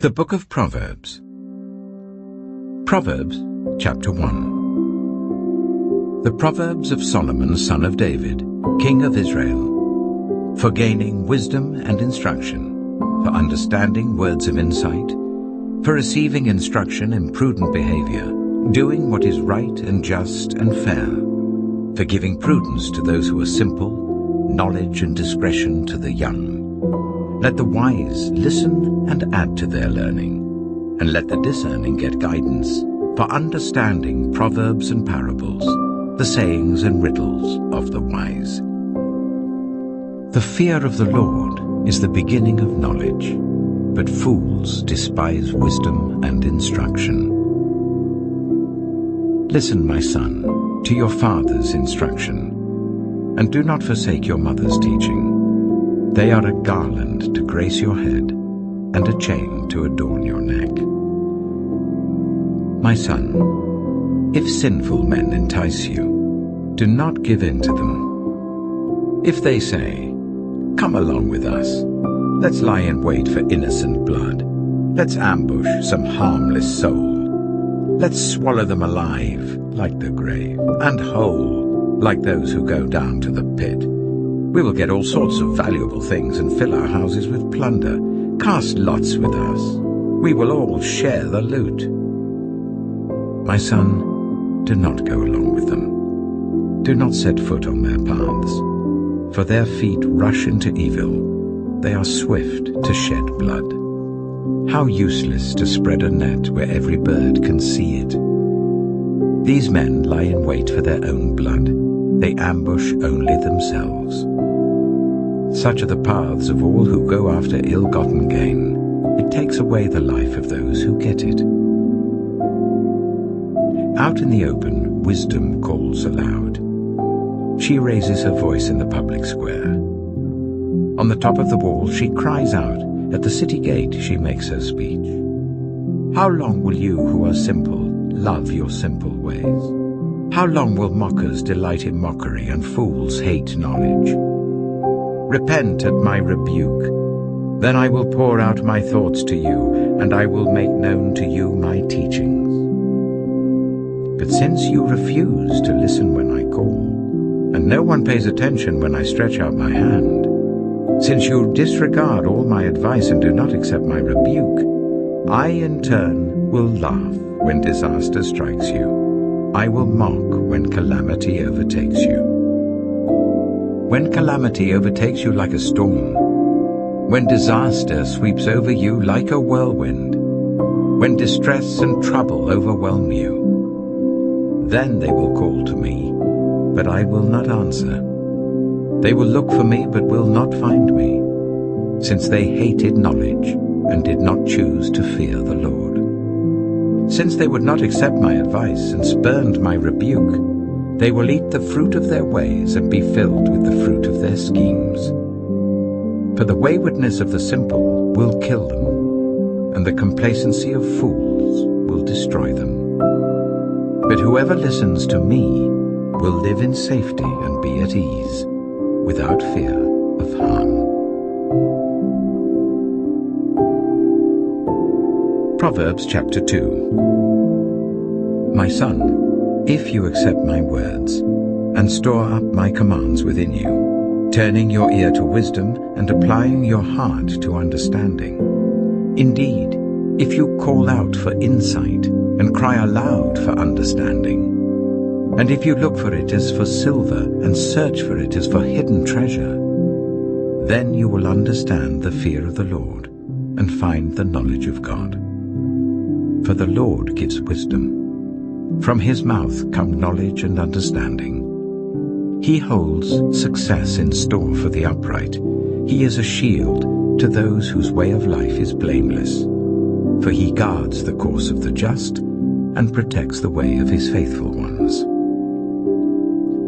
The Book of Proverbs. Proverbs, chapter 1. The Proverbs of Solomon, son of David, king of Israel, for gaining wisdom and instruction, for understanding words of insight, for receiving instruction in prudent behavior, doing what is right and just and fair, for giving prudence to those who are simple, knowledge and discretion to the young. Let the wise listen and add to their learning, and let the discerning get guidance, for understanding proverbs and parables, the sayings and riddles of the wise. The fear of the Lord is the beginning of knowledge, but fools despise wisdom and instruction. Listen, my son, to your father's instruction, and do not forsake your mother's teaching. They are a garland to grace your head, and a chain to adorn your neck. My son, if sinful men entice you, do not give in to them. If they say, "Come along with us, let's lie in wait for innocent blood, let's ambush some harmless soul, let's swallow them alive like the grave, and whole like those who go down to the pit. We will get all sorts of valuable things and fill our houses with plunder. Cast lots with us. We will all share the loot." My son, do not go along with them. Do not set foot on their paths, for their feet rush into evil. They are swift to shed blood. How useless to spread a net where every bird can see it. These men lie in wait for their own blood. They ambush only themselves. Such are the paths of all who go after ill-gotten gain. It takes away the life of those who get it. Out in the open, wisdom calls aloud. She raises her voice in the public square. On the top of the wall she cries out. At the city gate she makes her speech. How long will you who are simple love your simple ways? How long will mockers delight in mockery and fools hate knowledge? Repent at my rebuke. Then I will pour out my thoughts to you, and I will make known to you my teachings. But since you refuse to listen when I call, and no one pays attention when I stretch out my hand, since you disregard all my advice and do not accept my rebuke, I in turn will laugh when disaster strikes you. I will mock when calamity overtakes you. When calamity overtakes you like a storm, when disaster sweeps over you like a whirlwind, when distress and trouble overwhelm you, then they will call to me, but I will not answer. They will look for me, but will not find me, since they hated knowledge and did not choose to fear the Lord. Since they would not accept my advice and spurned my rebuke, they will eat the fruit of their ways and be filled with the fruit of their schemes. For the waywardness of the simple will kill them, and the complacency of fools will destroy them. But whoever listens to me will live in safety and be at ease, without fear of harm. Proverbs chapter 2. My son, if you accept my words, and store up my commands within you, turning your ear to wisdom and applying your heart to understanding. Indeed, if you call out for insight and cry aloud for understanding, and if you look for it as for silver and search for it as for hidden treasure, then you will understand the fear of the Lord and find the knowledge of God. For the Lord gives wisdom. From his mouth come knowledge and understanding. He holds success in store for the upright. He is a shield to those whose way of life is blameless. For he guards the course of the just and protects the way of his faithful ones.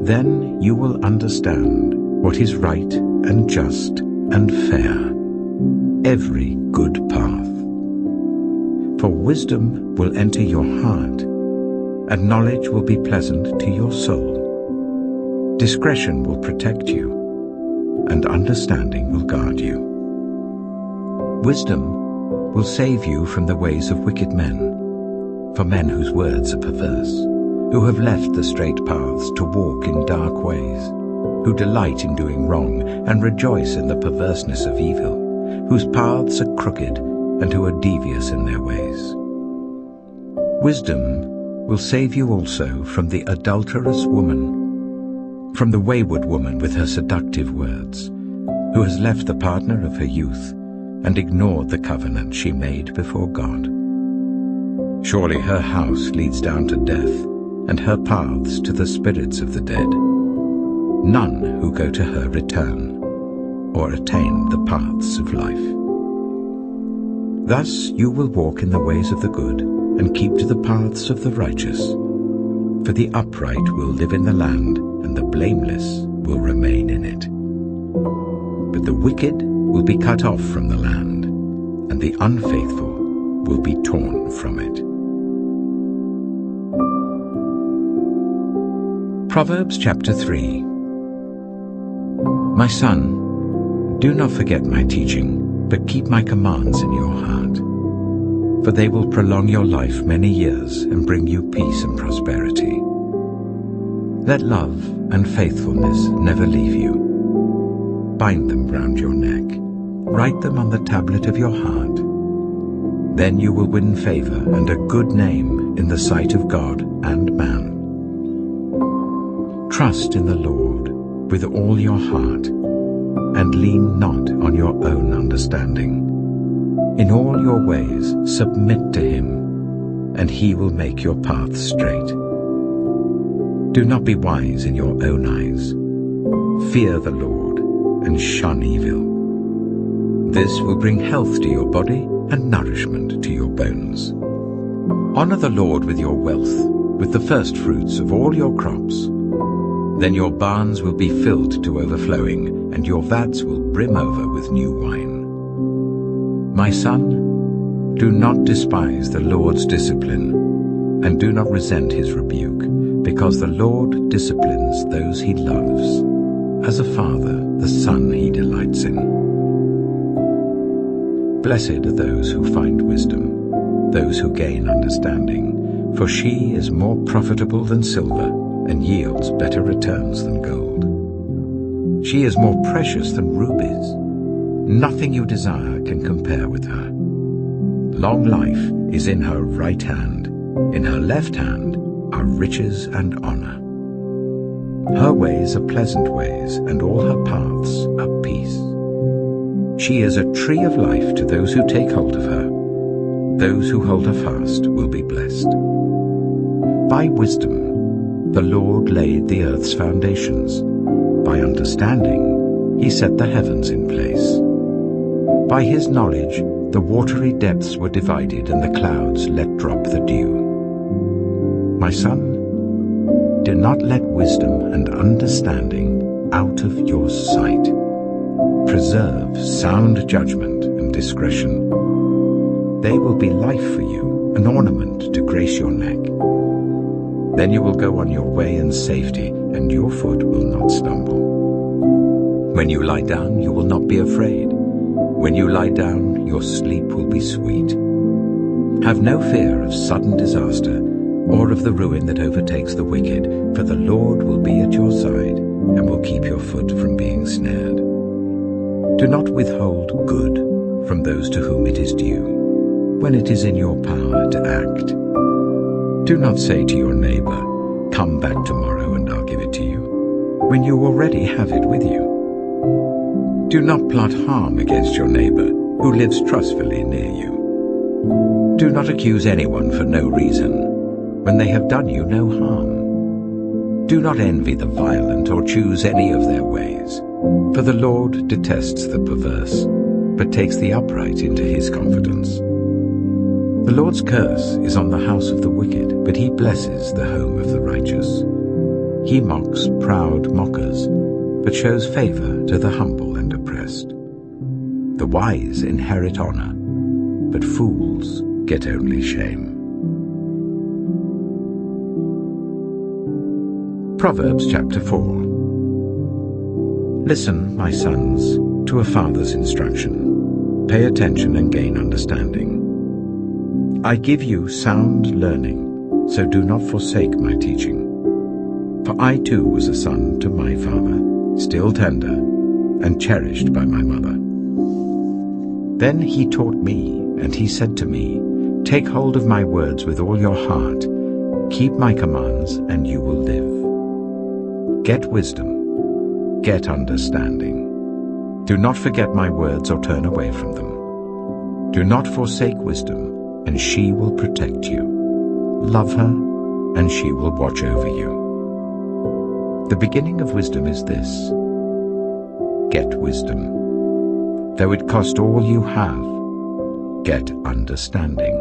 Then you will understand what is right and just and fair, every good path. For wisdom will enter your heart, and knowledge will be pleasant to your soul. Discretion will protect you, and understanding will guard you. Wisdom will save you from the ways of wicked men, for men whose words are perverse, who have left the straight paths to walk in dark ways, who delight in doing wrong and rejoice in the perverseness of evil, whose paths are crooked and who are devious in their ways. Wisdom will save you also from the adulterous woman, from the wayward woman with her seductive words, who has left the partner of her youth and ignored the covenant she made before God. Surely her house leads down to death, and her paths to the spirits of the dead. None who go to her return, or attain the paths of life. Thus you will walk in the ways of the good, and keep to the paths of the righteous. For the upright will live in the land, and the blameless will remain in it. But the wicked will be cut off from the land, and the unfaithful will be torn from it. Proverbs chapter 3. My son, do not forget my teaching, but keep my commands in your heart. For they will prolong your life many years and bring you peace and prosperity. Let love and faithfulness never leave you. Bind them round your neck. Write them on the tablet of your heart. Then you will win favor and a good name in the sight of God and man. Trust in the Lord with all your heart, and lean not on your own understanding. In all your ways submit to him, and he will make your paths straight. Do not be wise in your own eyes. Fear the Lord and shun evil. This will bring health to your body and nourishment to your bones. Honor the Lord with your wealth, with the first fruits of all your crops. Then your barns will be filled to overflowing, and your vats will brim over with new wine. My son, do not despise the Lord's discipline, and do not resent his rebuke, because the Lord disciplines those he loves, as a father the son he delights in. Blessed are those who find wisdom, those who gain understanding, for she is more profitable than silver, and yields better returns than gold. She is more precious than rubies. Nothing you desire can compare with her. Long life is in her right hand. In her left hand are riches and honor. Her ways are pleasant ways, and all her paths are peace. She is a tree of life to those who take hold of her. Those who hold her fast will be blessed. By wisdom the Lord laid the earth's foundations. By understanding he set the heavens in place. By his knowledge the watery depths were divided, and the clouds let drop the dew. My son, do not let wisdom and understanding out of your sight. Preserve sound judgment and discretion. They will be life for you, an ornament to grace your neck. Then you will go on your way in safety, and your foot will not stumble. When you lie down, you will not be afraid. When you lie down, your sleep will be sweet. Have no fear of sudden disaster, or of the ruin that overtakes the wicked, for the Lord will be at your side, and will keep your foot from being snared. Do not withhold good from those to whom it is due, when it is in your power to act. Do not say to your neighbor, "Come back tomorrow and I'll give it to you," when you already have it with you. Do not plot harm against your neighbor who lives trustfully near you. Do not accuse anyone for no reason, when they have done you no harm. Do not envy the violent or choose any of their ways, for the Lord detests the perverse, but takes the upright into his confidence. The Lord's curse is on the house of the wicked, but he blesses the home of the righteous. He mocks proud mockers, but shows favor to the humble and oppressed. The wise inherit honor, but fools get only shame. Proverbs chapter 4. Listen, my sons, to a father's instruction, pay attention and gain understanding. I give you sound learning, so do not forsake my teaching. For I too was a son to my father, still tender and cherished by my mother. Then he taught me, and he said to me, Take hold of my words with all your heart. Keep my commands, and you will live. Get wisdom, get understanding. Do not forget my words or turn away from them. Do not forsake wisdom, and she will protect you. Love her, and she will watch over you. The beginning of wisdom is this: get wisdom. Though it cost all you have, get understanding.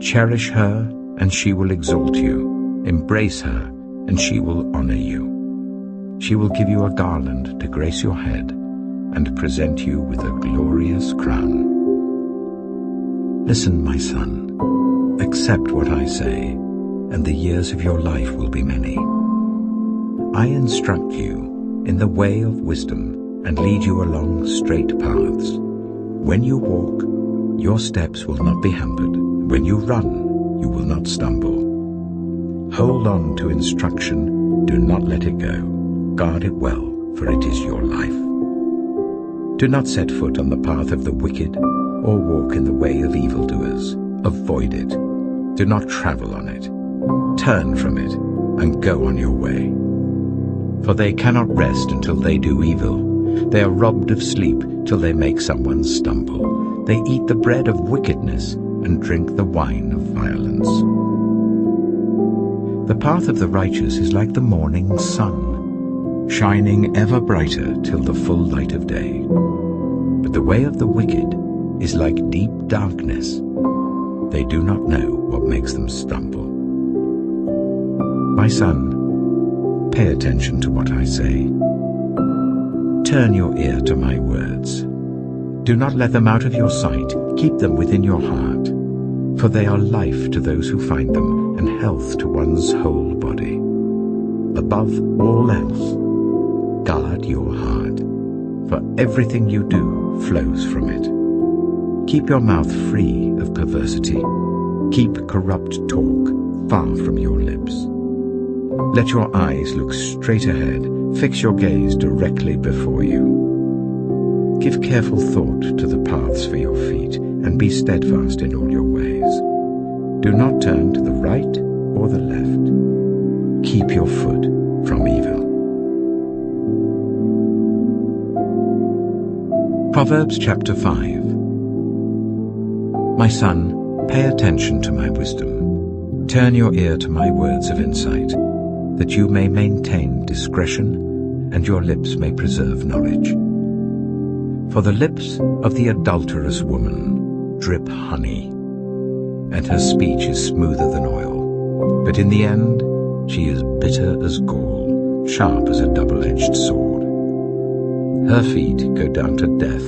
Cherish her, and she will exalt you. Embrace her, and she will honor you. She will give you a garland to grace your head, and present you with a glorious crown. Listen, my son, accept what I say, and the years of your life will be many. I instruct you in the way of wisdom, and lead you along straight paths. When you walk, your steps will not be hampered. When you run, you will not stumble. Hold on to instruction, do not let it go. Guard it well, for it is your life. Do not set foot on the path of the wicked, or walk in the way of evildoers. Avoid it. Do not travel on it. Turn from it, and go on your way. For they cannot rest until they do evil. They are robbed of sleep till they make someone stumble. They eat the bread of wickedness and drink the wine of violence. The path of the righteous is like the morning sun, shining ever brighter till the full light of day. But the way of the wicked is like deep darkness. They do not know what makes them stumble. My son, pay attention to what I say. Turn your ear to my words. Do not let them out of your sight. Keep them within your heart. For they are life to those who find them, and health to one's whole body. Above all else, guard your heart, for everything you do flows from it. Keep your mouth free of perversity. Keep corrupt talk far from your lips. Let your eyes look straight ahead. Fix your gaze directly before you. Give careful thought to the paths for your feet, and be steadfast in all your ways. Do not turn to the right or the left. Keep your foot from evil. Proverbs chapter 5. My son, pay attention to my wisdom. Turn your ear to my words of insight, that you may maintain discretion, and your lips may preserve knowledge. For the lips of the adulterous woman drip honey, and her speech is smoother than oil. But in the end she is bitter as gall, sharp as a double-edged sword. Her feet go down to death,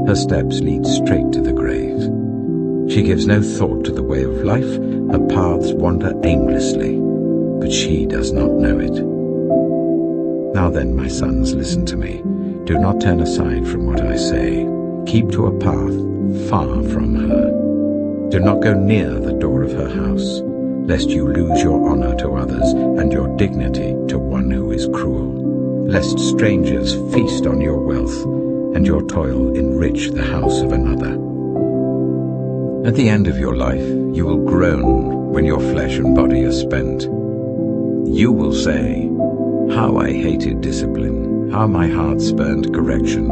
her steps lead straight to the grave. She gives no thought to the way of life, her paths wander aimlessly, but she does not know it. Now then, my sons, listen to me. Do not turn aside from what I say. Keep to a path far from her. Do not go near the door of her house, lest you lose your honor to others and your dignity to one who is cruel, lest strangers feast on your wealth and your toil enrich the house of another. At the end of your life, you will groan when your flesh and body are spent. You will say, "How I hated discipline, how my heart spurned correction.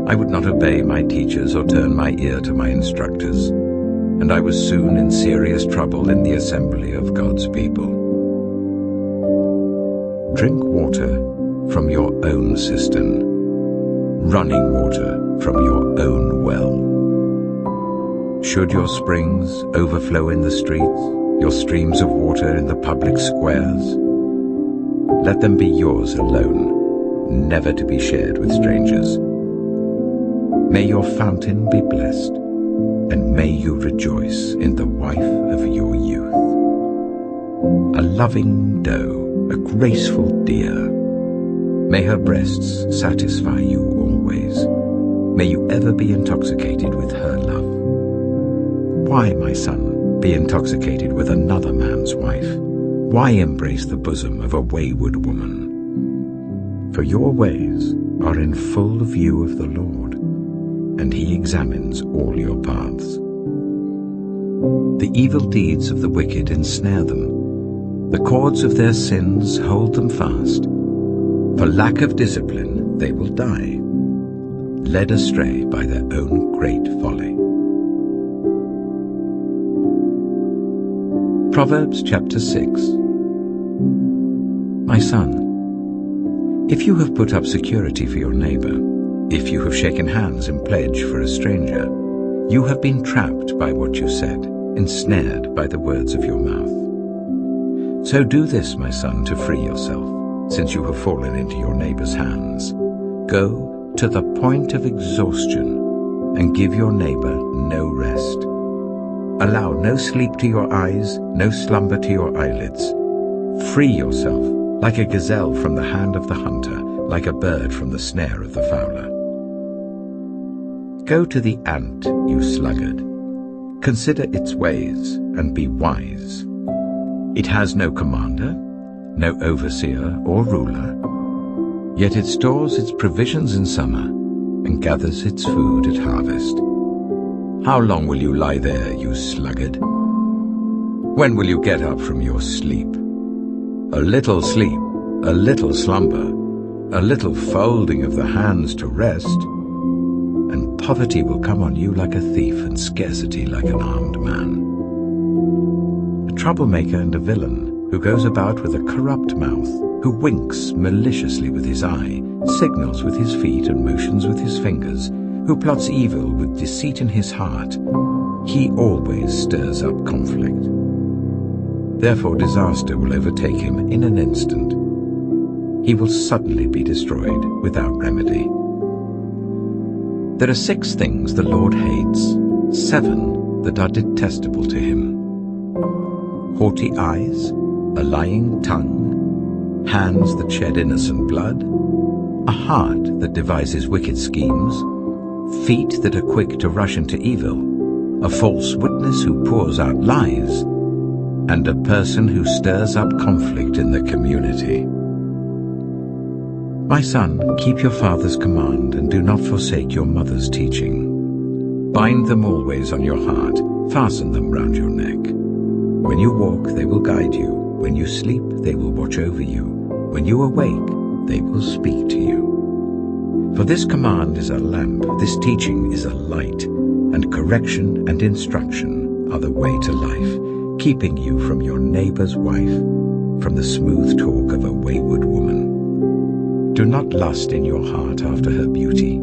I would not obey my teachers or turn my ear to my instructors, and I was soon in serious trouble in the assembly of God's people." Drink water from your own cistern, running water from your own well. Should your springs overflow in the streets, your streams of water in the public squares, let them be yours alone, never to be shared with strangers. May your fountain be blessed, and may you rejoice in the wife of your youth. A loving doe, a graceful deer, may her breasts satisfy you always. May you ever be intoxicated with her love. Why, my son, be intoxicated with another man's wife? Why embrace the bosom of a wayward woman? For your ways are in full view of the Lord, and he examines all your paths. The evil deeds of the wicked ensnare them. The cords of their sins hold them fast. For lack of discipline they will die, led astray by their own great folly. Proverbs chapter 6. My son, if you have put up security for your neighbor, if you have shaken hands in pledge for a stranger, you have been trapped by what you said, ensnared by the words of your mouth. So do this, my son, to free yourself, since you have fallen into your neighbor's hands. Go to the point of exhaustion and give your neighbor no rest. Allow no sleep to your eyes, no slumber to your eyelids. Free yourself like a gazelle from the hand of the hunter, like a bird from the snare of the fowler. Go to the ant, you sluggard. Consider its ways and be wise. It has no commander, no overseer or ruler, yet it stores its provisions in summer and gathers its food at harvest. How long will you lie there, you sluggard? When will you get up from your sleep? A little sleep, a little slumber, a little folding of the hands to rest, and poverty will come on you like a thief and scarcity like an armed man. A troublemaker and a villain, who goes about with a corrupt mouth, who winks maliciously with his eye, signals with his feet and motions with his fingers, who plots evil with deceit in his heart, he always stirs up conflict. Therefore disaster will overtake him in an instant. He will suddenly be destroyed without remedy. There are 6 things the Lord hates, 7 that are detestable to him: haughty eyes, a lying tongue, hands that shed innocent blood, a heart that devises wicked schemes, feet that are quick to rush into evil, a false witness who pours out lies, and a person who stirs up conflict in the community. My son, keep your father's command and do not forsake your mother's teaching. Bind them always on your heart, fasten them round your neck. When you walk, they will guide you. When you sleep, they will watch over you. When you awake, they will speak to you. For this command is a lamp, this teaching is a light, and correction and instruction are the way to life, keeping you from your neighbor's wife, from the smooth talk of a wayward woman. Do not lust in your heart after her beauty,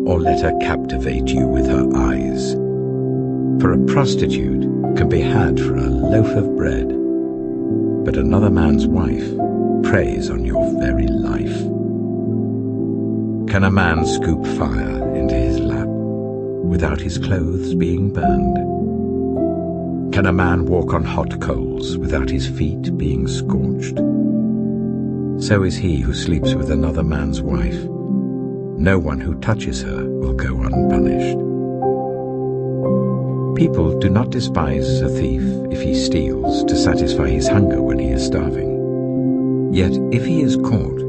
or let her captivate you with her eyes. For a prostitute can be had for a loaf of bread, but another man's wife preys on your very life. Can a man scoop fire into his lap without his clothes being burned? Can a man walk on hot coals without his feet being scorched? So is he who sleeps with another man's wife. No one who touches her will go unpunished. People do not despise a thief if he steals to satisfy his hunger when he is starving. Yet if he is caught,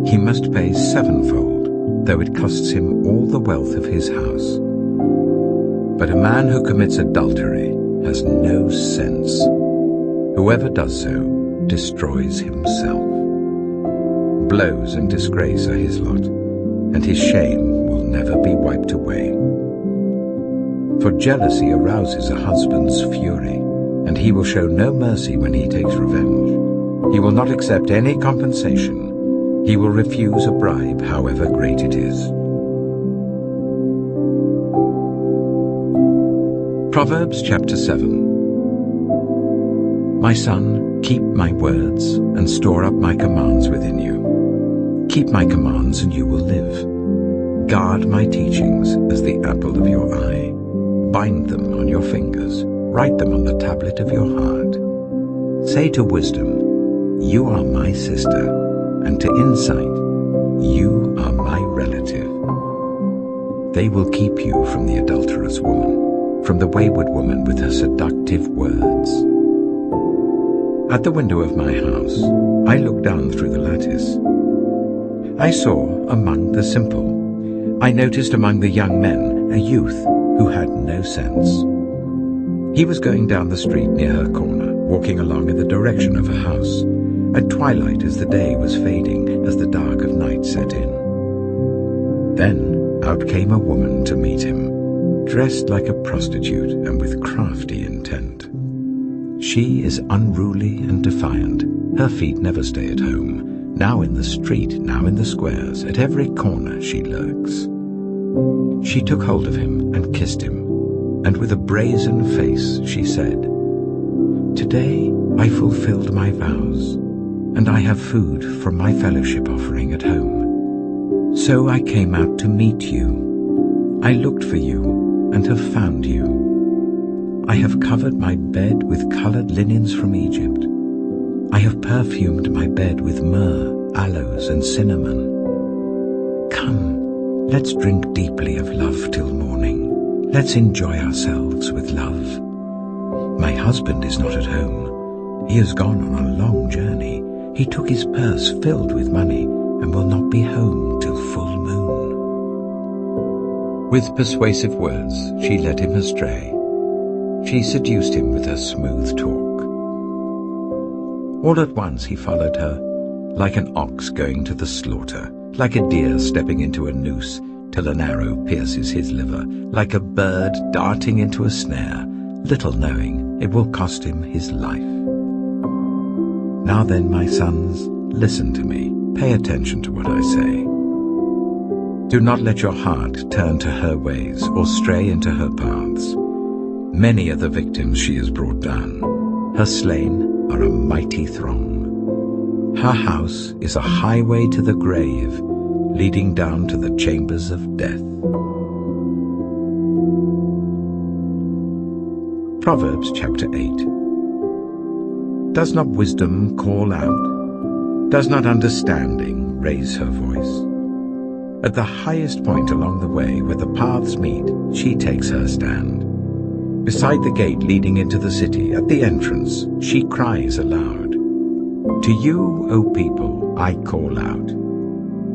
he must pay 7-fold, though it costs him all the wealth of his house. But a man who commits adultery has no sense. Whoever does so destroys himself. Blows and disgrace are his lot, and his shame will never be wiped away. For jealousy arouses a husband's fury, and he will show no mercy when he takes revenge. He will not accept any compensation. He will refuse a bribe, however great it is. Proverbs chapter 7. My son, keep my words and store up my commands within you. Keep my commands and you will live. Guard my teachings as the apple of your eye. Bind them on your fingers. Write them on the tablet of your heart. Say to wisdom, you are my sister, and to insight, you are my relative. They will keep you from the adulterous woman, from the wayward woman with her seductive words. At the window of my house, I looked down through the lattice. I saw among the simple, I noticed among the young men a youth who had no sense. He was going down the street near her corner, walking along in the direction of her house, at twilight as the day was fading, as the dark of night set in. Then out came a woman to meet him, dressed like a prostitute and with crafty intent. She is unruly and defiant. Her feet never stay at home. Now in the street, now in the squares, at every corner she lurks. She took hold of him and kissed him, and with a brazen face she said, "Today I fulfilled my vows, and I have food from my fellowship offering at home. So I came out to meet you. I looked for you and have found you. I have covered my bed with colored linens from Egypt. I have perfumed my bed with myrrh, aloes, and cinnamon. Come, let's drink deeply of love till morning. Let's enjoy ourselves with love. My husband is not at home. He has gone on a long journey. He took his purse filled with money and will not be home till full moon." With persuasive words, she led him astray. She seduced him with her smooth talk. All at once he followed her, like an ox going to the slaughter, like a deer stepping into a noose till an arrow pierces his liver, like a bird darting into a snare, little knowing it will cost him his life. Now then, my sons, listen to me. Pay attention to what I say. Do not let your heart turn to her ways or stray into her paths. Many are the victims she has brought down. Her slain are a mighty throng. Her house is a highway to the grave, leading down to the chambers of death. Proverbs chapter 8. Does not wisdom call out? Does not understanding raise her voice? At the highest point along the way where the paths meet, she takes her stand. Beside the gate leading into the city, at the entrance, she cries aloud. To you, O people, I call out.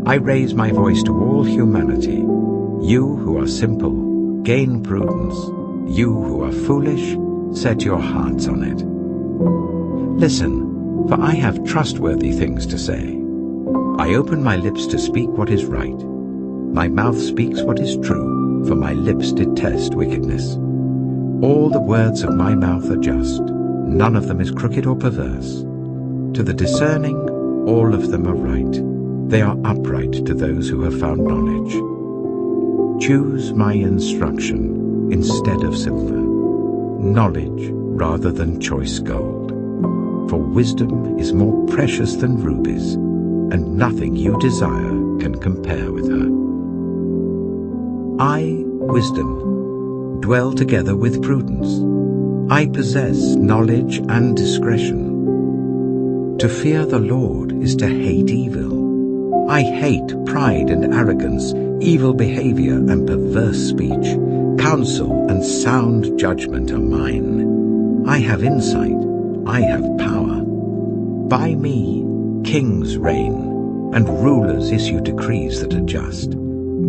I raise my voice to all humanity. You who are simple, gain prudence. You who are foolish, set your hearts on it. Listen, for I have trustworthy things to say. I open my lips to speak what is right. My mouth speaks what is true, for my lips detest wickedness. All the words of my mouth are just. None of them is crooked or perverse. To the discerning, all of them are right. They are upright to those who have found knowledge. Choose my instruction instead of silver, knowledge rather than choice gold. For wisdom is more precious than rubies, and nothing you desire can compare with her. I, wisdom, dwell together with prudence. I possess knowledge and discretion. To fear the Lord is to hate evil. I hate pride and arrogance, evil behavior and perverse speech. Counsel and sound judgment are mine. I have insight. I have power. By me, kings reign, and rulers issue decrees that are just.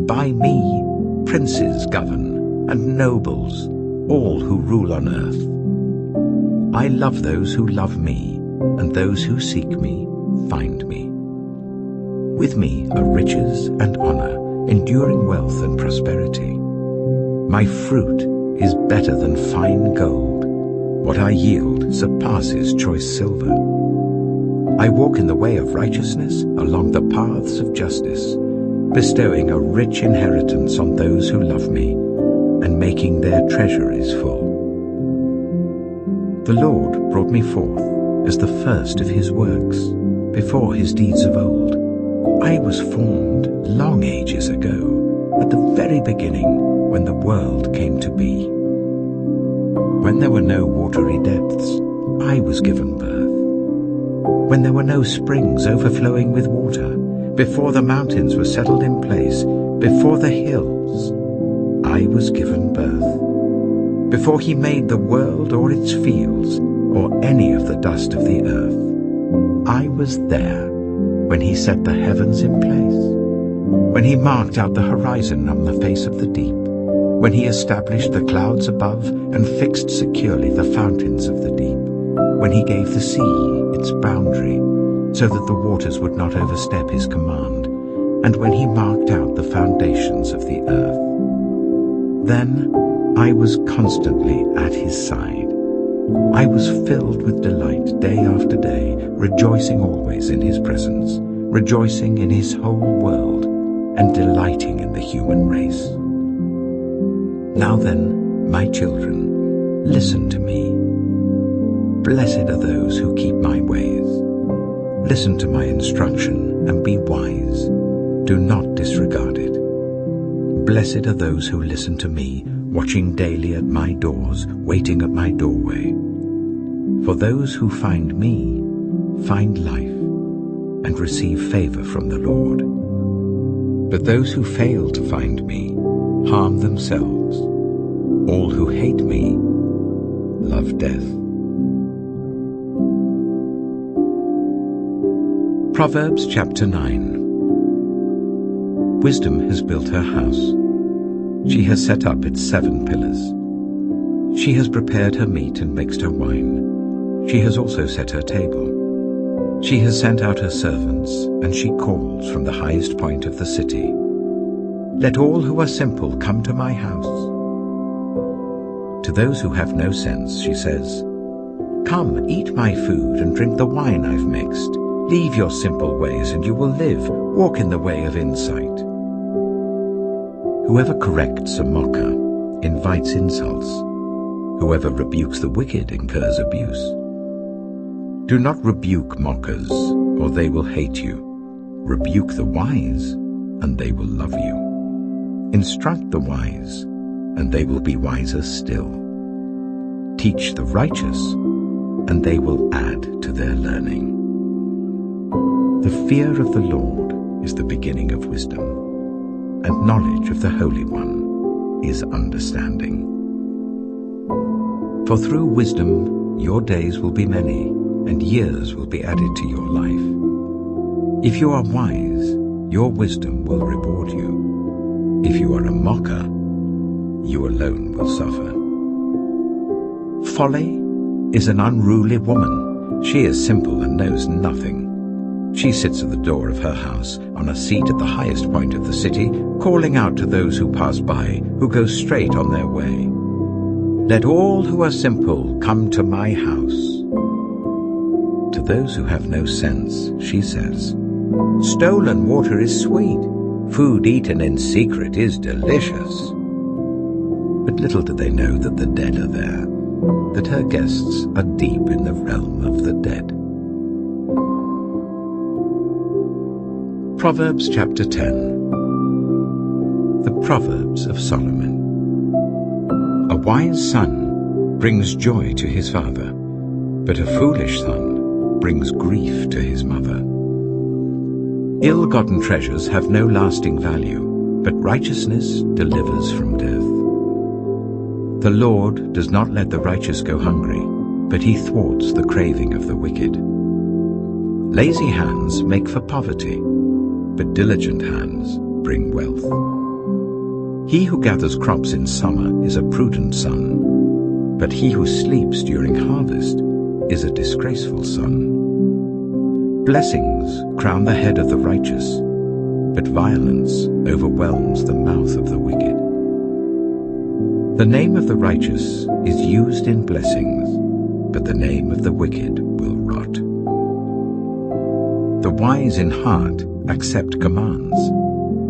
By me, princes govern, and nobles, all who rule on earth. I love those who love me, and those who seek me find me. With me are riches and honor, enduring wealth and prosperity. My fruit is better than fine gold. What I yield surpasses choice silver. I walk in the way of righteousness along the paths of justice, bestowing a rich inheritance on those who love me, and making their treasuries full. The Lord brought me forth as the first of his works, before his deeds of old. I was formed long ages ago, at the very beginning, when the world came to be. When there were no watery depths, I was given birth. When there were no springs overflowing with water, before the mountains were settled in place, before the hills, I was given birth, before he made the world or its fields, or any of the dust of the earth. I was there when he set the heavens in place, when he marked out the horizon on the face of the deep, when he established the clouds above and fixed securely the fountains of the deep, when he gave the sea its boundary, so that the waters would not overstep his command, and when he marked out the foundations of the earth. Then I was constantly at his side. I was filled with delight day after day, rejoicing always in his presence, rejoicing in his whole world, and delighting in the human race. Now then, my children, listen to me. Blessed are those who keep my ways. Listen to my instruction and be wise. Do not disregard it. Blessed are those who listen to me, watching daily at my doors, waiting at my doorway. For those who find me find life and receive favor from the Lord. But those who fail to find me harm themselves. All who hate me love death. Proverbs chapter 9. Wisdom has built her house. She has set up its 7 pillars. She has prepared her meat and mixed her wine. She has also set her table. She has sent out her servants, and she calls from the highest point of the city. Let all who are simple come to my house. To those who have no sense, she says, Come, eat my food and drink the wine I've mixed. Leave your simple ways and you will live. Walk in the way of insight. Whoever corrects a mocker invites insults. Whoever rebukes the wicked incurs abuse. Do not rebuke mockers, or they will hate you. Rebuke the wise, and they will love you. Instruct the wise, and they will be wiser still. Teach the righteous, and they will add to their learning. The fear of the Lord is the beginning of wisdom, and knowledge of the Holy One is understanding. For through wisdom your days will be many, and years will be added to your life. If you are wise, your wisdom will reward you. If you are a mocker, you alone will suffer. Folly is an unruly woman. She is simple and knows nothing. She sits at the door of her house, on a seat at the highest point of the city, calling out to those who pass by, who go straight on their way. Let all who are simple come to my house. To those who have no sense, she says, Stolen water is sweet. Food eaten in secret is delicious. But little do they know that the dead are there, that her guests are deep in the realm of the dead. Proverbs chapter 10. The Proverbs of Solomon. A wise son brings joy to his father, but a foolish son brings grief to his mother. Ill-gotten treasures have no lasting value, but righteousness delivers from death. The Lord does not let the righteous go hungry, but he thwarts the craving of the wicked. Lazy hands make for poverty, but diligent hands bring wealth. He who gathers crops in summer is a prudent son, but he who sleeps during harvest is a disgraceful son. Blessings crown the head of the righteous, but violence overwhelms the mouth of the wicked. The name of the righteous is used in blessings, but the name of the wicked will rot. The wise in heart accept commands,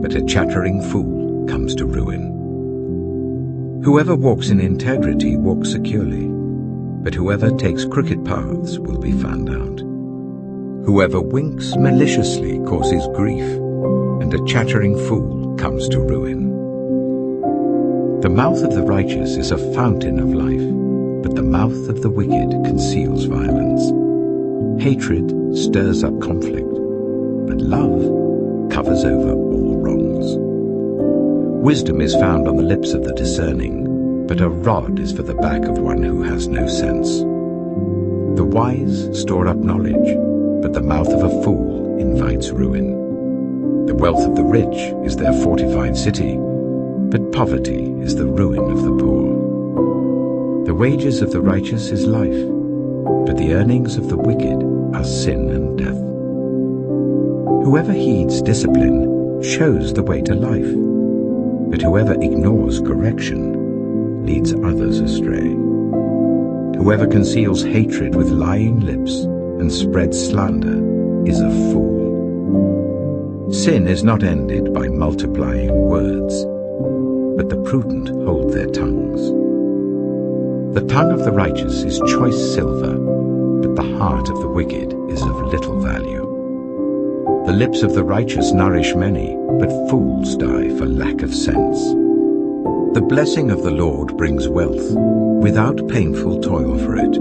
but a chattering fool comes to ruin. Whoever walks in integrity walks securely, but whoever takes crooked paths will be found out. Whoever winks maliciously causes grief, and a chattering fool comes to ruin. The mouth of the righteous is a fountain of life, but the mouth of the wicked conceals violence. Hatred stirs up conflict, but love covers over all wrongs. Wisdom is found on the lips of the discerning, but a rod is for the back of one who has no sense. The wise store up knowledge, but the mouth of a fool invites ruin. The wealth of the rich is their fortified city, but poverty is the ruin of the poor. The wages of the righteous is life, but the earnings of the wicked are sin and death. Whoever heeds discipline shows the way to life, but whoever ignores correction leads others astray. Whoever conceals hatred with lying lips and spreads slander is a fool. Sin is not ended by multiplying words, but the prudent hold their tongues. The tongue of the righteous is choice silver, but the heart of the wicked is of little value. The lips of the righteous nourish many, but fools die for lack of sense. The blessing of the Lord brings wealth, without painful toil for it.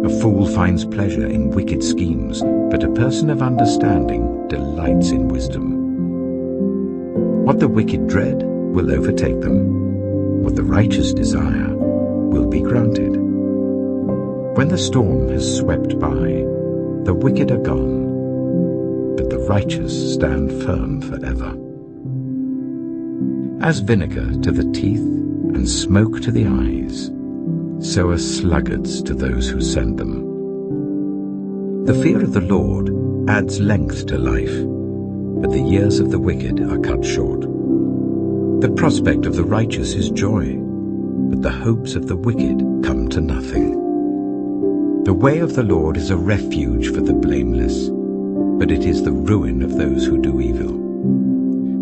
A fool finds pleasure in wicked schemes, but a person of understanding delights in wisdom. What the wicked dread will overtake them. What the righteous desire will be granted. When the storm has swept by, the wicked are gone, but the righteous stand firm forever. As vinegar to the teeth and smoke to the eyes, so are sluggards to those who send them. The fear of the Lord adds length to life, but the years of the wicked are cut short. The prospect of the righteous is joy, but the hopes of the wicked come to nothing. The way of the Lord is a refuge for the blameless, but it is the ruin of those who do evil.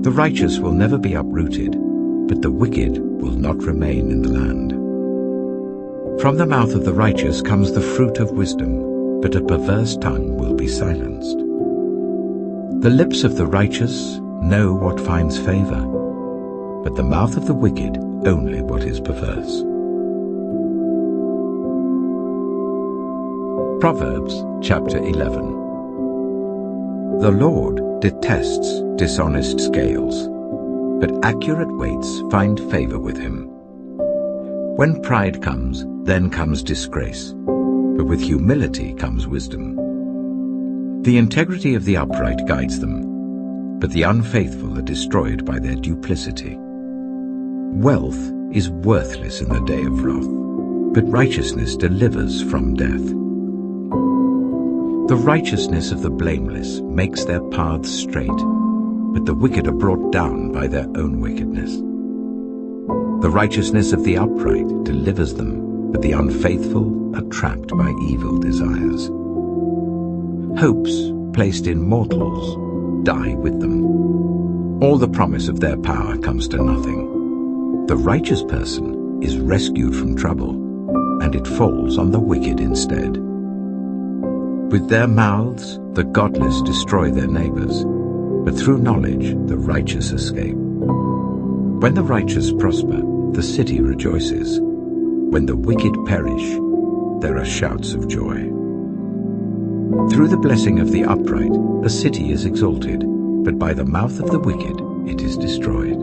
The righteous will never be uprooted, but the wicked will not remain in the land. From the mouth of the righteous comes the fruit of wisdom, but a perverse tongue will be silenced. The lips of the righteous know what finds favor, but the mouth of the wicked only what is perverse. Proverbs chapter 11. The Lord detests dishonest scales, but accurate weights find favor with him. When pride comes, then comes disgrace, but with humility comes wisdom. The integrity of the upright guides them, but the unfaithful are destroyed by their duplicity. Wealth is worthless in the day of wrath, but righteousness delivers from death. The righteousness of the blameless makes their paths straight, but the wicked are brought down by their own wickedness. The righteousness of the upright delivers them, but the unfaithful are trapped by evil desires. Hopes placed in mortals die with them. All the promise of their power comes to nothing. The righteous person is rescued from trouble, and it falls on the wicked instead. With their mouths the godless destroy their neighbors, but through knowledge the righteous escape. When the righteous prosper, the city rejoices. When the wicked perish, there are shouts of joy. Through the blessing of the upright, a city is exalted, but by the mouth of the wicked it is destroyed.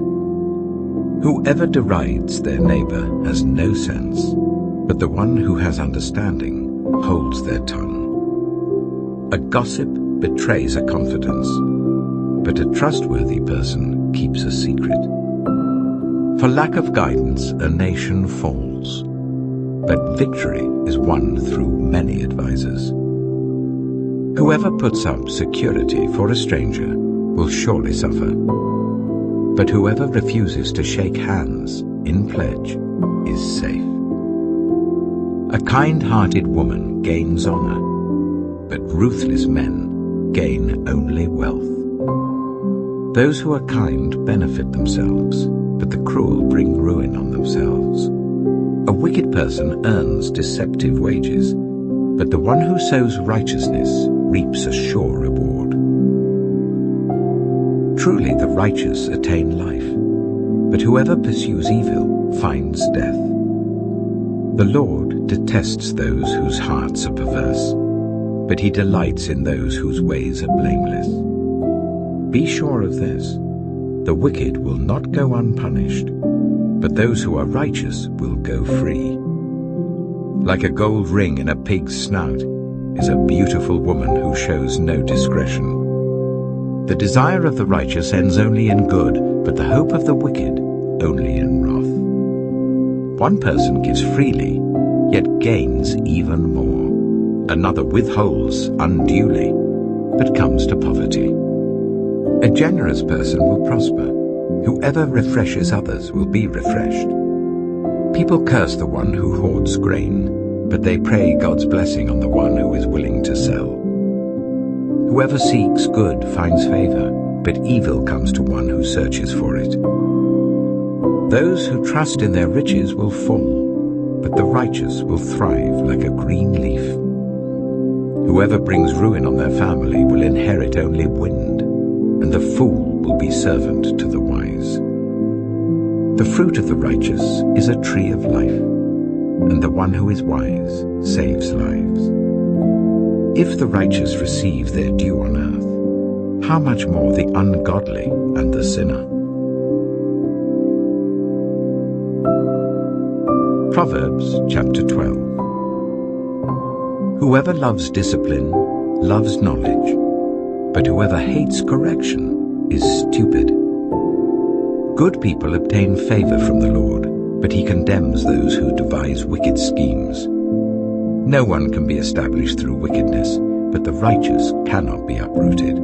Whoever derides their neighbor has no sense, but the one who has understanding holds their tongue. A gossip betrays a confidence, but a trustworthy person keeps a secret. For lack of guidance, a nation falls, but victory is won through many advisers. Whoever puts up security for a stranger will surely suffer, but whoever refuses to shake hands in pledge is safe. A kind-hearted woman gains honor, but ruthless men gain only wealth. Those who are kind benefit themselves, but the cruel bring ruin on themselves. A wicked person earns deceptive wages, but the one who sows righteousness reaps a sure reward. Truly the righteous attain life, but whoever pursues evil finds death. The Lord detests those whose hearts are perverse, but he delights in those whose ways are blameless. Be sure of this: The wicked will not go unpunished, but those who are righteous will go free. Like a gold ring in a pig's snout is a beautiful woman who shows no discretion. The desire of the righteous ends only in good, but the hope of the wicked only in wrath. One person gives freely, yet gains even more. Another withholds unduly, but comes to poverty. A generous person will prosper. Whoever refreshes others will be refreshed. People curse the one who hoards grain, but they pray God's blessing on the one who is willing to sell. Whoever seeks good finds favor, but evil comes to one who searches for it. Those who trust in their riches will fall, but the righteous will thrive like a green leaf. Whoever brings ruin on their family will inherit only wind, and the fool will be servant to the wise. The fruit of the righteous is a tree of life, and the one who is wise saves lives. If the righteous receive their due on earth, how much more the ungodly and the sinner? Proverbs chapter 12. Whoever loves discipline loves knowledge, but whoever hates correction is stupid. Good people obtain favor from the Lord, but he condemns those who devise wicked schemes. No one can be established through wickedness, but the righteous cannot be uprooted.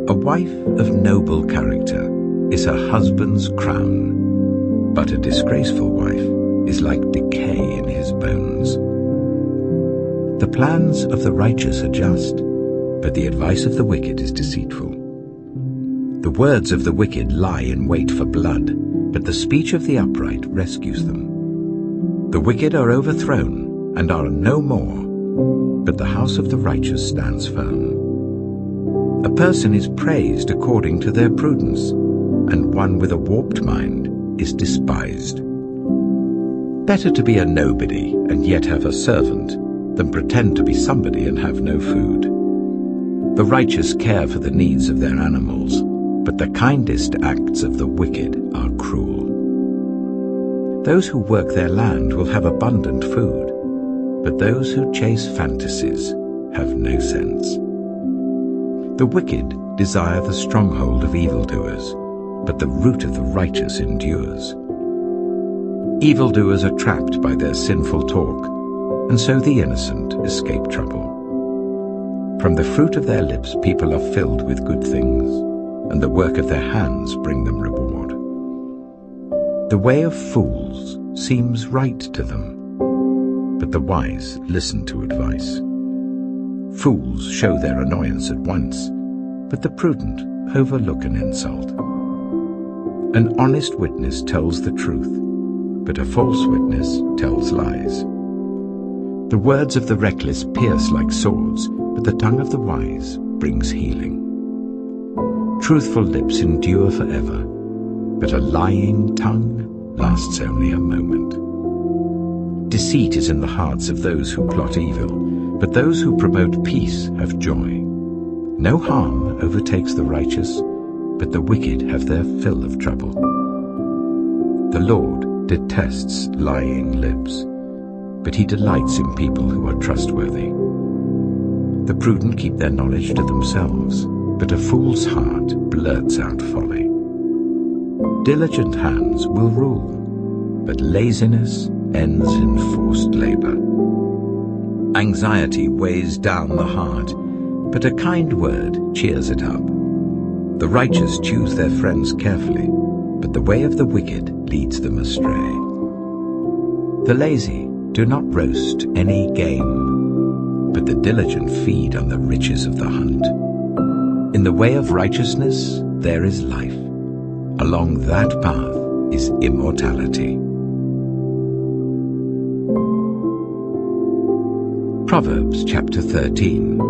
A wife of noble character is her husband's crown, but a disgraceful wife is like decay in his bones. The plans of the righteous are just, but the advice of the wicked is deceitful. The words of the wicked lie in wait for blood, but the speech of the upright rescues them. The wicked are overthrown and are no more, but the house of the righteous stands firm. A person is praised according to their prudence, and one with a warped mind is despised. Better to be a nobody and yet have a servant than pretend to be somebody and have no food. The righteous care for the needs of their animals, but the kindest acts of the wicked are cruel. Those who work their land will have abundant food, but those who chase fantasies have no sense. The wicked desire the stronghold of evildoers, but the root of the righteous endures. Evildoers are trapped by their sinful talk, and so the innocent escape trouble. From the fruit of their lips people are filled with good things, and the work of their hands bring them reward. The way of fools seems right to them, but the wise listen to advice. Fools show their annoyance at once, but the prudent overlook an insult. An honest witness tells the truth, but a false witness tells lies. The words of the reckless pierce like swords, but the tongue of the wise brings healing. Truthful lips endure forever, but a lying tongue lasts only a moment. Deceit is in the hearts of those who plot evil, but those who promote peace have joy. No harm overtakes the righteous, but the wicked have their fill of trouble. The Lord detests lying lips, but he delights in people who are trustworthy. The prudent keep their knowledge to themselves, but a fool's heart blurts out folly. Diligent hands will rule, but laziness ends in forced labor. Anxiety weighs down the heart, but a kind word cheers it up. The righteous choose their friends carefully, but the way of the wicked leads them astray. The lazy do not roast any game, but the diligent feed on the riches of the hunt. In the way of righteousness there is life. Along that path is immortality. Proverbs chapter 13.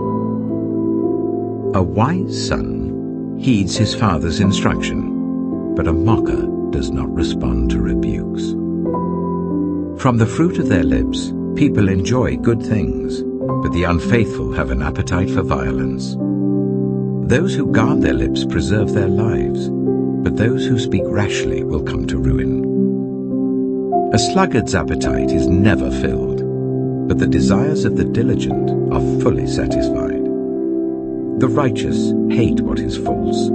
A wise son heeds his father's instruction, but a mocker does not respond to rebukes. From the fruit of their lips people enjoy good things, but the unfaithful have an appetite for violence. Those who guard their lips preserve their lives, but those who speak rashly will come to ruin. A sluggard's appetite is never filled, but the desires of the diligent are fully satisfied. The righteous hate what is false,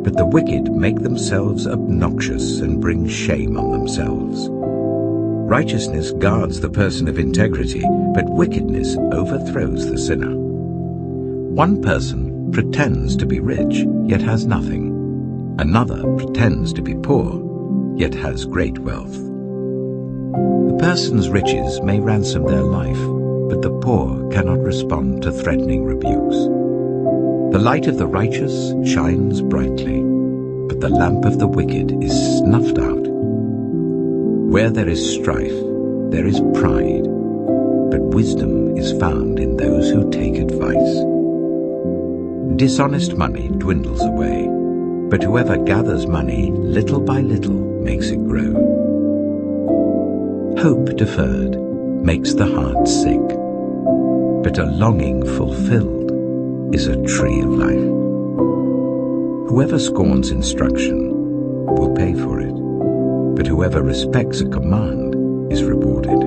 but the wicked make themselves obnoxious and bring shame on themselves. Righteousness guards the person of integrity, but wickedness overthrows the sinner. One person pretends to be rich, yet has nothing. Another pretends to be poor, yet has great wealth. A person's riches may ransom their life, but the poor cannot respond to threatening rebukes. The light of the righteous shines brightly, but the lamp of the wicked is snuffed out. Where there is strife, there is pride, but wisdom is found in those who take advice. Dishonest money dwindles away, but whoever gathers money little by little makes it grow. Hope deferred makes the heart sick, but a longing fulfilled is a tree of life. Whoever scorns instruction will pay for it, but whoever respects a command is rewarded.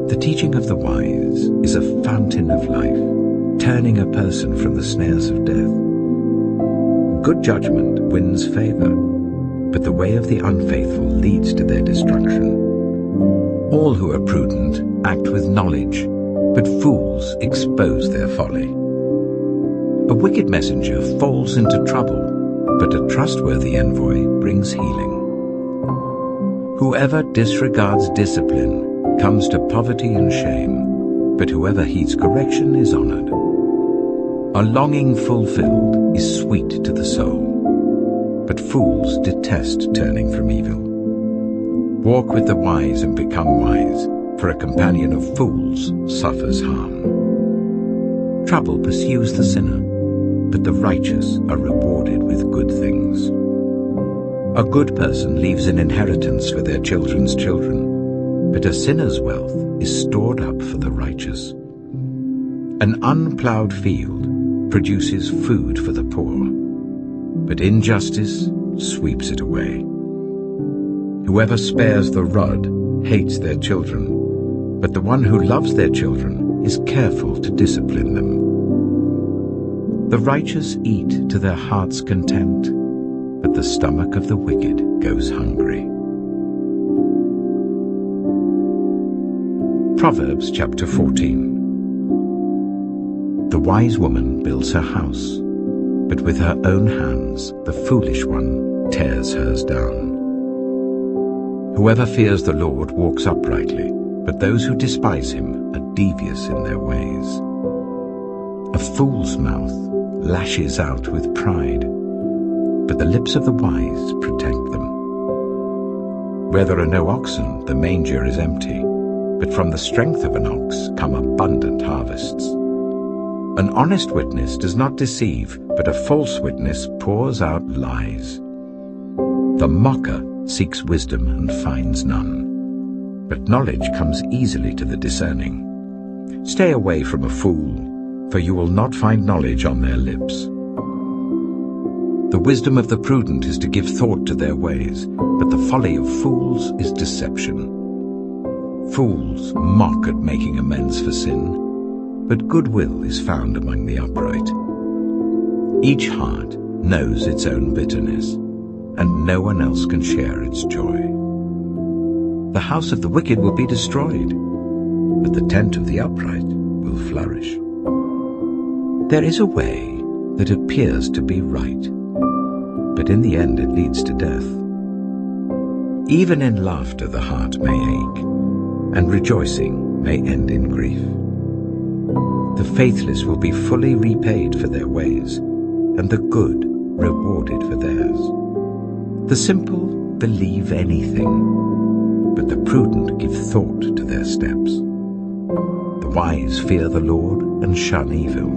The teaching of the wise is a fountain of life, turning a person from the snares of death. Good judgment wins favor, but the way of the unfaithful leads to their destruction. All who are prudent act with knowledge, but fools expose their folly. A wicked messenger falls into trouble, but a trustworthy envoy brings healing. Whoever disregards discipline comes to poverty and shame, but whoever heeds correction is honored. A longing fulfilled is sweet to the soul, but fools detest turning from evil. Walk with the wise and become wise, for a companion of fools suffers harm. Trouble pursues the sinner, but the righteous are rewarded with good things. A good person leaves an inheritance for their children's children, but a sinner's wealth is stored up for the righteous. An unplowed field produces food for the poor, but injustice sweeps it away. Whoever spares the rod hates their children, but the one who loves their children is careful to discipline them. The righteous eat to their heart's content, but the stomach of the wicked goes hungry. Proverbs chapter 14. The wise woman builds her house, but with her own hands the foolish one tears hers down. Whoever fears the Lord walks uprightly, but those who despise him are devious in their ways. A fool's mouth lashes out with pride, but the lips of the wise protect them. Where there are no oxen, the manger is empty, but from the strength of an ox come abundant harvests. An honest witness does not deceive, but a false witness pours out lies. The mocker seeks wisdom and finds none, but knowledge comes easily to the discerning. Stay away from a fool, for you will not find knowledge on their lips. The wisdom of the prudent is to give thought to their ways, but the folly of fools is deception. Fools mock at making amends for sin, but goodwill is found among the upright. Each heart knows its own bitterness, and no one else can share its joy. The house of the wicked will be destroyed, but the tent of the upright will flourish. There is a way that appears to be right, but in the end it leads to death. Even in laughter the heart may ache, and rejoicing may end in grief. The faithless will be fully repaid for their ways, and the good rewarded for theirs. The simple believe anything, but the prudent give thought to their steps. The wise fear the Lord and shun evil,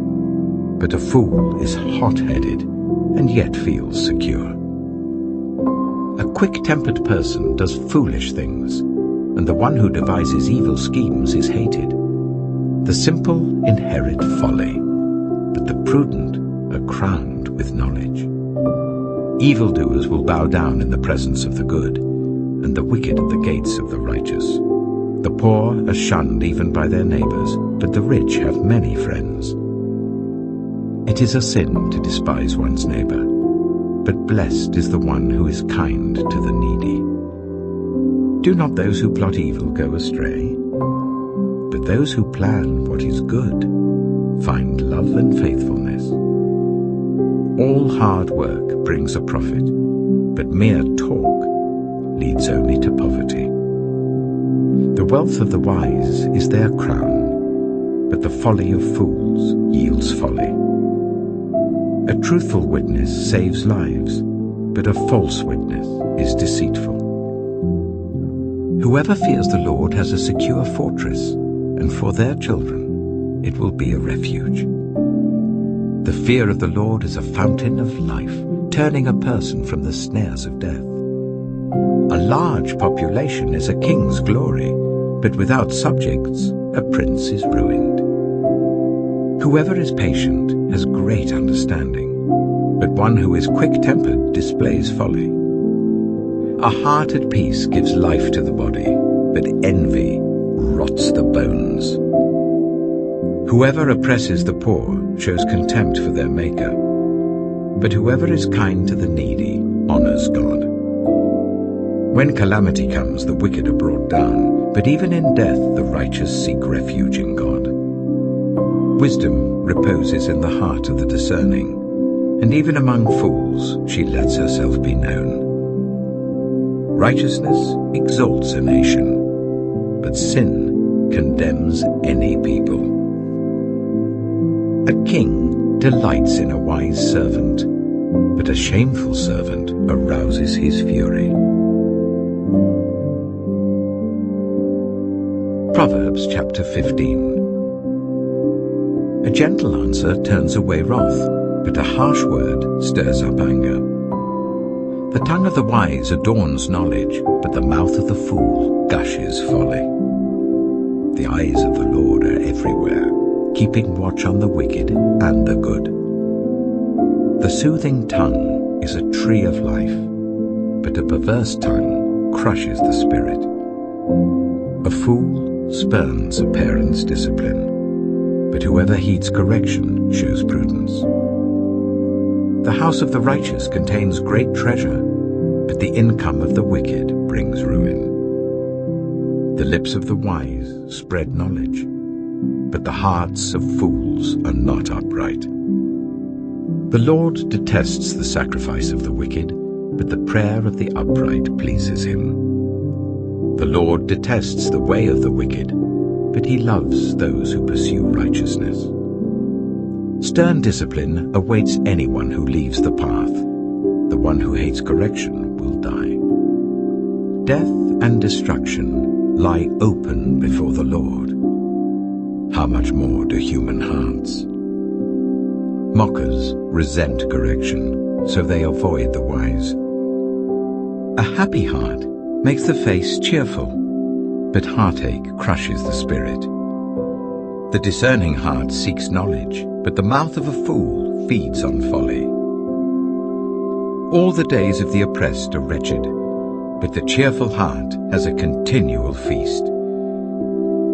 but a fool is hot-headed and yet feels secure. A quick-tempered person does foolish things, and the one who devises evil schemes is hated. The simple inherit folly, but the prudent are crowned with knowledge. Evildoers will bow down in the presence of the good, and the wicked at the gates of the righteous. The poor are shunned even by their neighbors, but the rich have many friends. It is a sin to despise one's neighbor, but blessed is the one who is kind to the needy. Do not those who plot evil go astray, but those who plan what is good find love and faithfulness. All hard work brings a profit, but mere talk leads only to poverty. The wealth of the wise is their crown, but the folly of fools yields folly. A truthful witness saves lives, but a false witness is deceitful. Whoever fears the Lord has a secure fortress, and for their children it will be a refuge. The fear of the Lord is a fountain of life, turning a person from the snares of death. A large population is a king's glory, but without subjects, a prince is ruined. Whoever is patient has great understanding, but one who is quick-tempered displays folly. A heart at peace gives life to the body, but envy rots the bones. Whoever oppresses the poor shows contempt for their Maker, but whoever is kind to the needy honors God. When calamity comes, the wicked are brought down, but even in death the righteous seek refuge in God. Wisdom reposes in the heart of the discerning, and even among fools she lets herself be known. Righteousness exalts a nation, but sin condemns any people. A king delights in a wise servant, but a shameful servant arouses his fury. Proverbs chapter 15. A gentle answer turns away wrath, but a harsh word stirs up anger. The tongue of the wise adorns knowledge, but the mouth of the fool gushes folly. The eyes of the Lord are everywhere, keeping watch on the wicked and the good. The soothing tongue is a tree of life, but a perverse tongue crushes the spirit. A fool spurns a parent's discipline, but whoever heeds correction shows prudence. The house of the righteous contains great treasure, but the income of the wicked brings ruin. The lips of the wise spread knowledge, but the hearts of fools are not upright. The Lord detests the sacrifice of the wicked, but the prayer of the upright pleases him. The Lord detests the way of the wicked, but he loves those who pursue righteousness. Stern discipline awaits anyone who leaves the path. The one who hates correction will die. Death and destruction lie open before the Lord. How much more do human hearts? Mockers resent correction, so they avoid the wise. A happy heart makes the face cheerful, but heartache crushes the spirit. The discerning heart seeks knowledge, but the mouth of a fool feeds on folly. All the days of the oppressed are wretched, but the cheerful heart has a continual feast.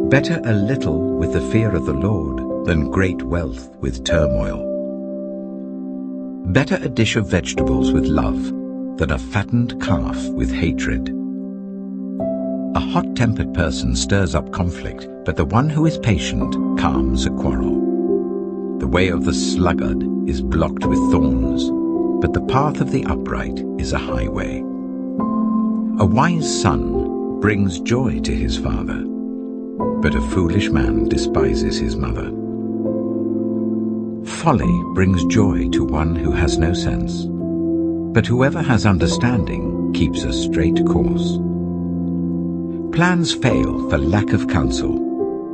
Better a little with the fear of the Lord than great wealth with turmoil. Better a dish of vegetables with love than a fattened calf with hatred. A hot-tempered person stirs up conflict, but the one who is patient calms a quarrel. The way of the sluggard is blocked with thorns, but the path of the upright is a highway. A wise son brings joy to his father, but a foolish man despises his mother. Folly brings joy to one who has no sense, but whoever has understanding keeps a straight course. Plans fail for lack of counsel,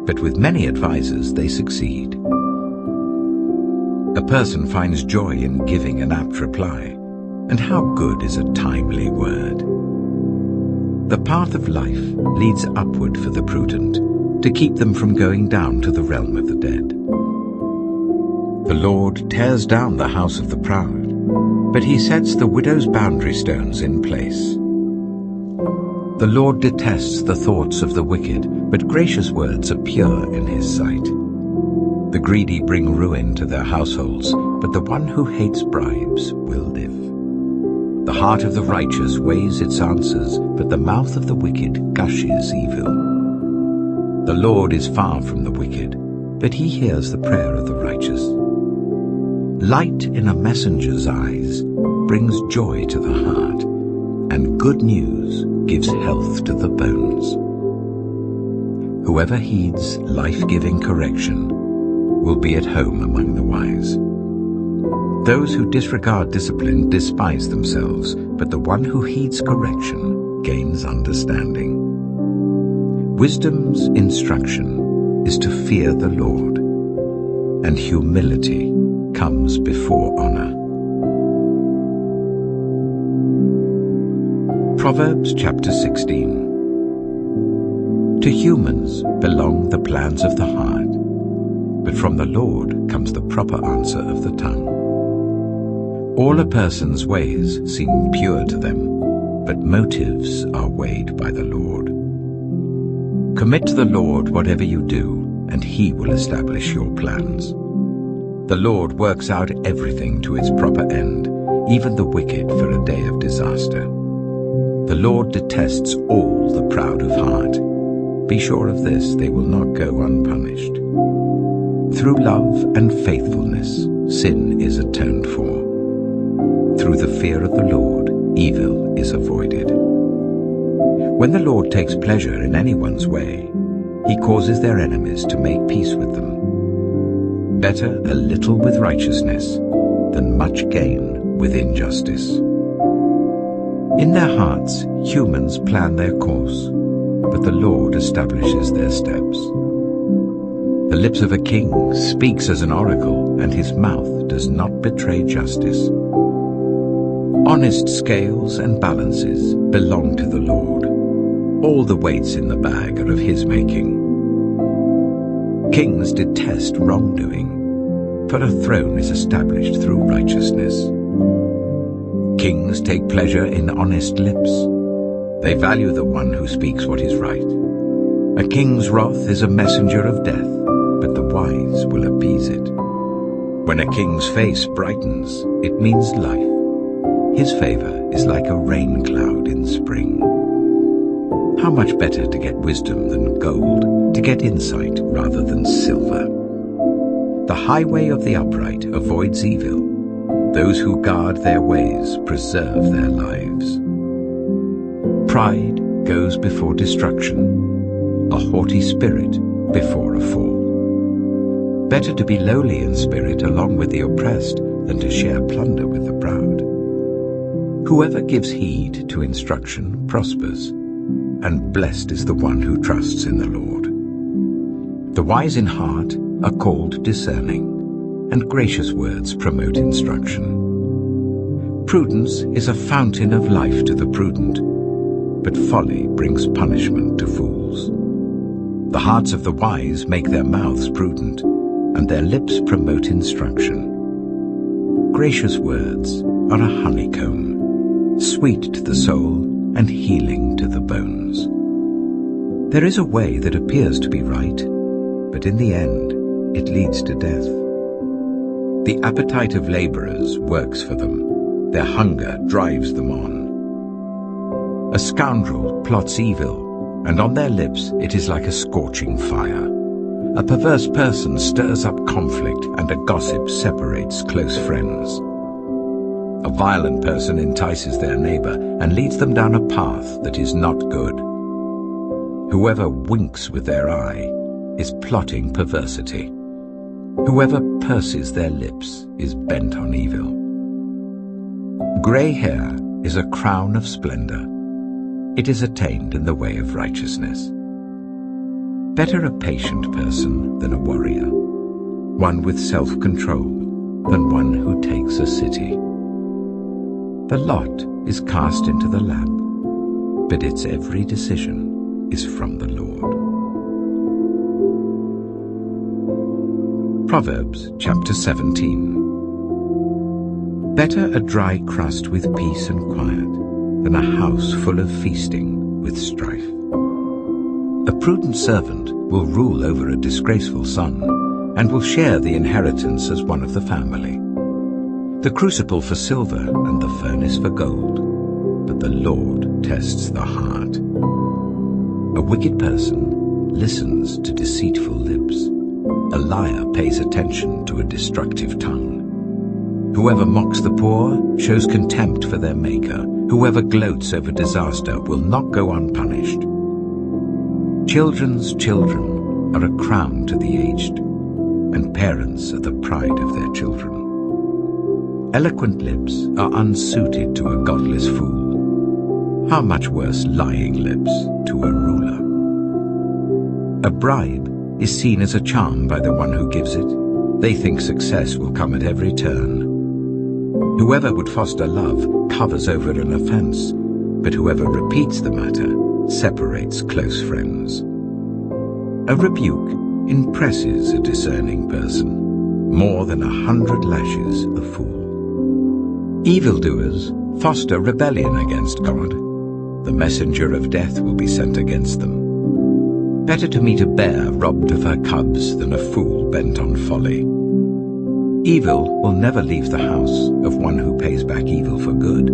but with many advisers they succeed. A person finds joy in giving an apt reply, and how good is a timely word. The path of life leads upward for the prudent, to keep them from going down to the realm of the dead. The Lord tears down the house of the proud, but he sets the widow's boundary stones in place. The Lord detests the thoughts of the wicked, but gracious words are pure in his sight. The greedy bring ruin to their households, but the one who hates bribes will live. The heart of the righteous weighs its answers, but the mouth of the wicked gushes evil. The Lord is far from the wicked, but he hears the prayer of the righteous. Light in a messenger's eyes brings joy to the heart, and good news gives health to the bones. Whoever heeds life-giving correction will be at home among the wise. Those who disregard discipline despise themselves, but the one who heeds correction gains understanding. Wisdom's instruction is to fear the Lord, and humility comes before honor. Proverbs chapter 16. To humans belong the plans of the heart, but from the Lord comes the proper answer of the tongue. All a person's ways seem pure to them, but motives are weighed by the Lord. Commit to the Lord whatever you do, and he will establish your plans. The Lord works out everything to its proper end, even the wicked for a day of disaster. The Lord detests all the proud of heart. Be sure of this, they will not go unpunished. Through love and faithfulness, sin is atoned for. Through the fear of the Lord, evil is avoided. When the Lord takes pleasure in anyone's way, he causes their enemies to make peace with them. Better a little with righteousness than much gain with injustice. In their hearts, humans plan their course, but the Lord establishes their steps. The lips of a king speaks as an oracle, and his mouth does not betray justice. Honest scales and balances belong to the Lord. All the weights in the bag are of his making. Kings detest wrongdoing, for a throne is established through righteousness. Kings take pleasure in honest lips. They value the one who speaks what is right. A king's wrath is a messenger of death, but the wise will appease it. When a king's face brightens, it means life. His favor is like a rain cloud in spring. How much better to get wisdom than gold, to get insight rather than silver. The highway of the upright avoids evil. Those who guard their ways preserve their lives. Pride goes before destruction, a haughty spirit before a fall. Better to be lowly in spirit along with the oppressed than to share plunder with the proud. Whoever gives heed to instruction prospers, and blessed is the one who trusts in the Lord. The wise in heart are called discerning, and gracious words promote instruction. Prudence is a fountain of life to the prudent, but folly brings punishment to fools. The hearts of the wise make their mouths prudent, and their lips promote instruction. Gracious words are a honeycomb, sweet to the soul and healing to the bones. There is a way that appears to be right, but in the end it leads to death. The appetite of laborers works for them. Their hunger drives them on. A scoundrel plots evil, and on their lips it is like a scorching fire. A perverse person stirs up conflict, and a gossip separates close friends. A violent person entices their neighbor and leads them down a path that is not good. Whoever winks with their eye is plotting perversity. Whoever purses their lips is bent on evil. Gray hair is a crown of splendor. It is attained in the way of righteousness. Better a patient person than a warrior, one with self-control than one who takes a city. The lot is cast into the lap, but its every decision is from the Lord. Proverbs chapter 17. Better a dry crust with peace and quiet than a house full of feasting with strife. A prudent servant will rule over a disgraceful son and will share the inheritance as one of the family. The crucible for silver and the furnace for gold, but the Lord tests the heart. A wicked person listens to deceitful lips. A liar pays attention to a destructive tongue. Whoever mocks the poor shows contempt for their maker. Whoever gloats over disaster will not go unpunished. Children's children are a crown to the aged, and parents are the pride of their children. Eloquent lips are unsuited to a godless fool. How much worse lying lips to a ruler. A bribe is seen as a charm by the one who gives it. They think success will come at every turn. Whoever would foster love covers over an offense, but whoever repeats the matter separates close friends. A rebuke impresses a discerning person more than 100 lashes a fool. Evildoers foster rebellion against God. The messenger of death will be sent against them. Better to meet a bear robbed of her cubs than a fool bent on folly. Evil will never leave the house of one who pays back evil for good.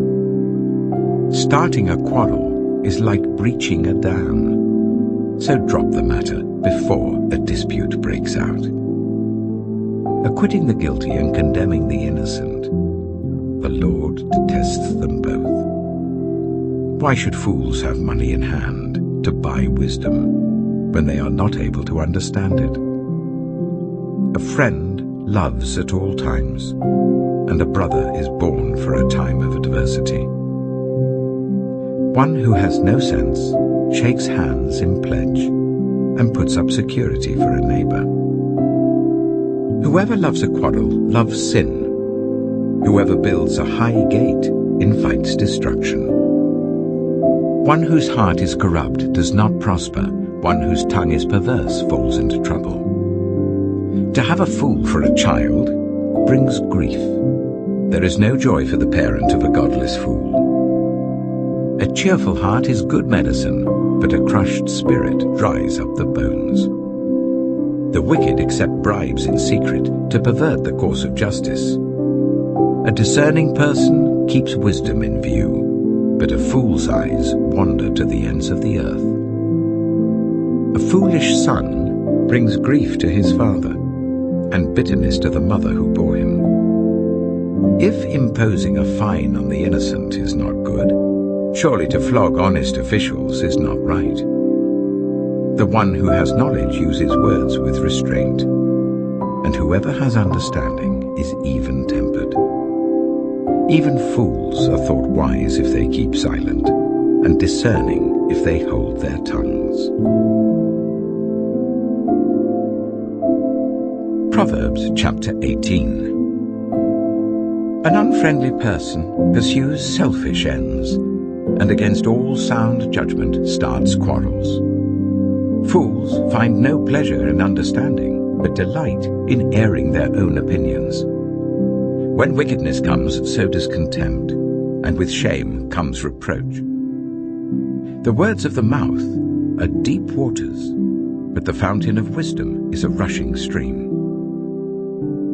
Starting a quarrel is like breaching a dam, so drop the matter before a dispute breaks out. Acquitting the guilty and condemning the innocent, the Lord detests them both. Why should fools have money in hand to buy wisdom when they are not able to understand it? A friend loves at all times, and a brother is born for a time of adversity. One who has no sense shakes hands in pledge and puts up security for a neighbor. Whoever loves a quarrel loves sin. Whoever builds a high gate invites destruction. One whose heart is corrupt does not prosper. One whose tongue is perverse falls into trouble. To have a fool for a child brings grief. There is no joy for the parent of a godless fool. A cheerful heart is good medicine, but a crushed spirit dries up the bones. The wicked accept bribes in secret to pervert the course of justice. A discerning person keeps wisdom in view, but a fool's eyes wander to the ends of the earth. A foolish son brings grief to his father, and bitterness to the mother who bore him. If imposing a fine on the innocent is not good, surely to flog honest officials is not right. The one who has knowledge uses words with restraint, and whoever has understanding is even-tempered. Even fools are thought wise if they keep silent, and discerning if they hold their tongues. Proverbs chapter 18. An unfriendly person pursues selfish ends, and against all sound judgment starts quarrels. Fools find no pleasure in understanding, but delight in airing their own opinions. When wickedness comes, so does contempt, and with shame comes reproach. The words of the mouth are deep waters, but the fountain of wisdom is a rushing stream.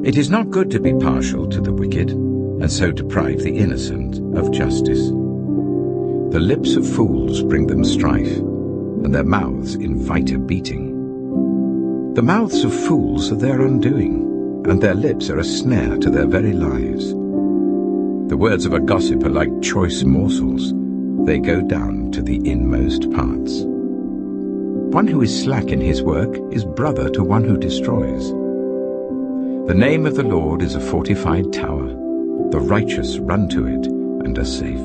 It is not good to be partial to the wicked, and so deprive the innocent of justice. The lips of fools bring them strife, and their mouths invite a beating. The mouths of fools are their undoing, and their lips are a snare to their very lives. The words of a gossip are like choice morsels. They go down to the inmost parts. One who is slack in his work is brother to one who destroys. The name of the Lord is a fortified tower. The righteous run to it and are safe.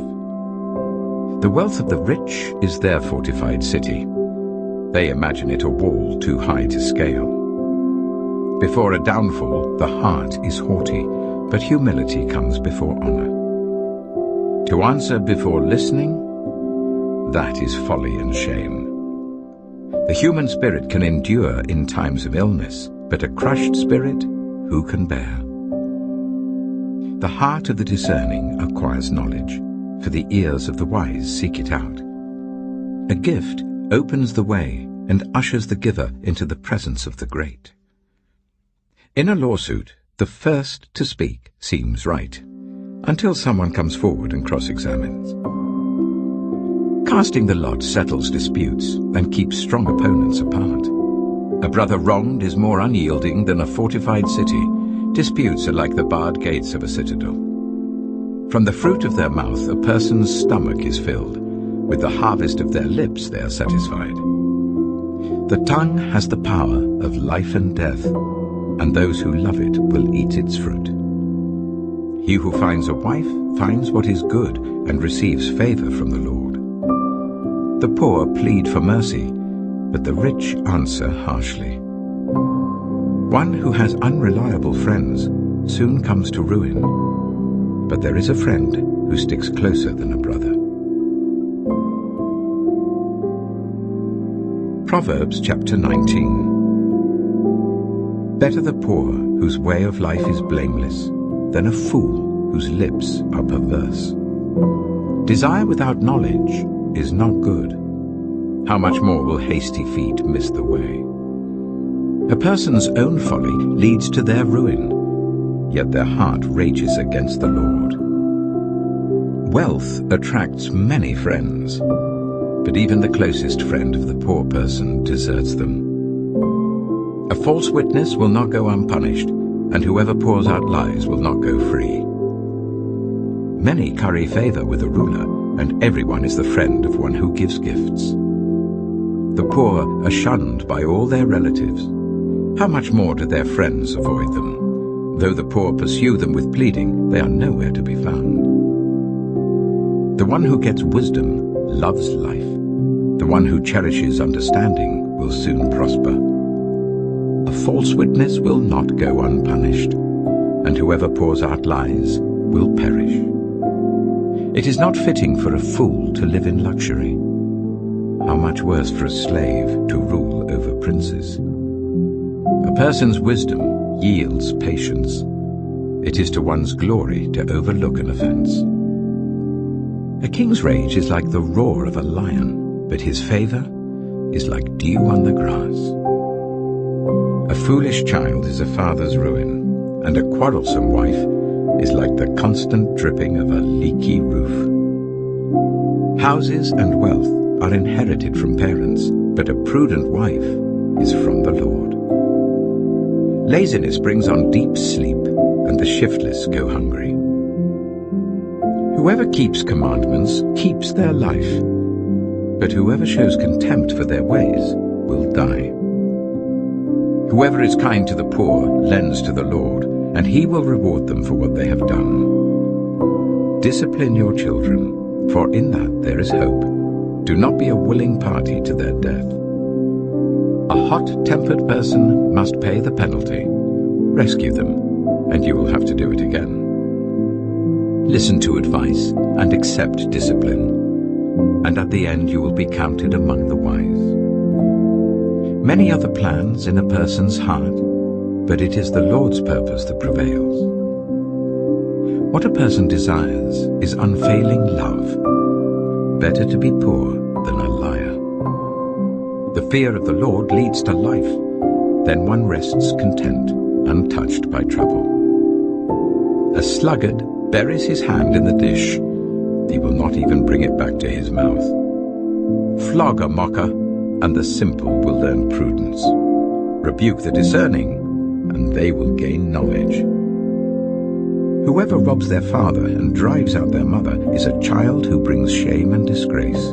The wealth of the rich is their fortified city. They imagine it a wall too high to scale. Before a downfall, the heart is haughty, but humility comes before honor. To answer before listening, that is folly and shame. The human spirit can endure in times of illness, but a crushed spirit who can bear? The heart of the discerning acquires knowledge, for the ears of the wise seek it out. A gift opens the way and ushers the giver into the presence of the great. In a lawsuit, the first to speak seems right, until someone comes forward and cross-examines. Casting the lot settles disputes and keeps strong opponents apart. A brother wronged is more unyielding than a fortified city. Disputes are like the barred gates of a citadel. From the fruit of their mouth a person's stomach is filled. With the harvest of their lips they are satisfied. The tongue has the power of life and death, and those who love it will eat its fruit. He who finds a wife finds what is good and receives favor from the Lord. The poor plead for mercy, but the rich answer harshly. One who has unreliable friends soon comes to ruin, but there is a friend who sticks closer than a brother. Proverbs chapter 19. Better the poor whose way of life is blameless than a fool whose lips are perverse. Desire without knowledge is not good. How much more will hasty feet miss the way? A person's own folly leads to their ruin, yet their heart rages against the Lord. Wealth attracts many friends, but even the closest friend of the poor person deserts them. A false witness will not go unpunished, and whoever pours out lies will not go free. Many curry favor with a ruler, and everyone is the friend of one who gives gifts. The poor are shunned by all their relatives. How much more do their friends avoid them? Though the poor pursue them with pleading, they are nowhere to be found. The one who gets wisdom loves life. The one who cherishes understanding will soon prosper. A false witness will not go unpunished, and whoever pours out lies will perish. It is not fitting for a fool to live in luxury. How much worse for a slave to rule over princes. A person's wisdom yields patience. It is to one's glory to overlook an offense. A king's rage is like the roar of a lion, but his favor is like dew on the grass. A foolish child is a father's ruin, and a quarrelsome wife is like the constant dripping of a leaky roof. Houses and wealth are inherited from parents, but a prudent wife is from the Lord. Laziness brings on deep sleep, and the shiftless go hungry. Whoever keeps commandments keeps their life, but whoever shows contempt for their ways will die. Whoever is kind to the poor lends to the Lord, and he will reward them for what they have done. Discipline your children, for in that there is hope. Do not be a willing party to their death. A hot-tempered person must pay the penalty. Rescue them, and you will have to do it again. Listen to advice and accept discipline, and at the end you will be counted among the wise. Many are the plans in a person's heart, but it is the Lord's purpose that prevails. What a person desires is unfailing love. Better to be poor than a liar. The fear of the Lord leads to life. Then one rests content, untouched by trouble. A sluggard buries his hand in the dish. He will not even bring it back to his mouth. Flog a mocker, and the simple will learn prudence. Rebuke the discerning, and they will gain knowledge. Whoever robs their father and drives out their mother is a child who brings shame and disgrace.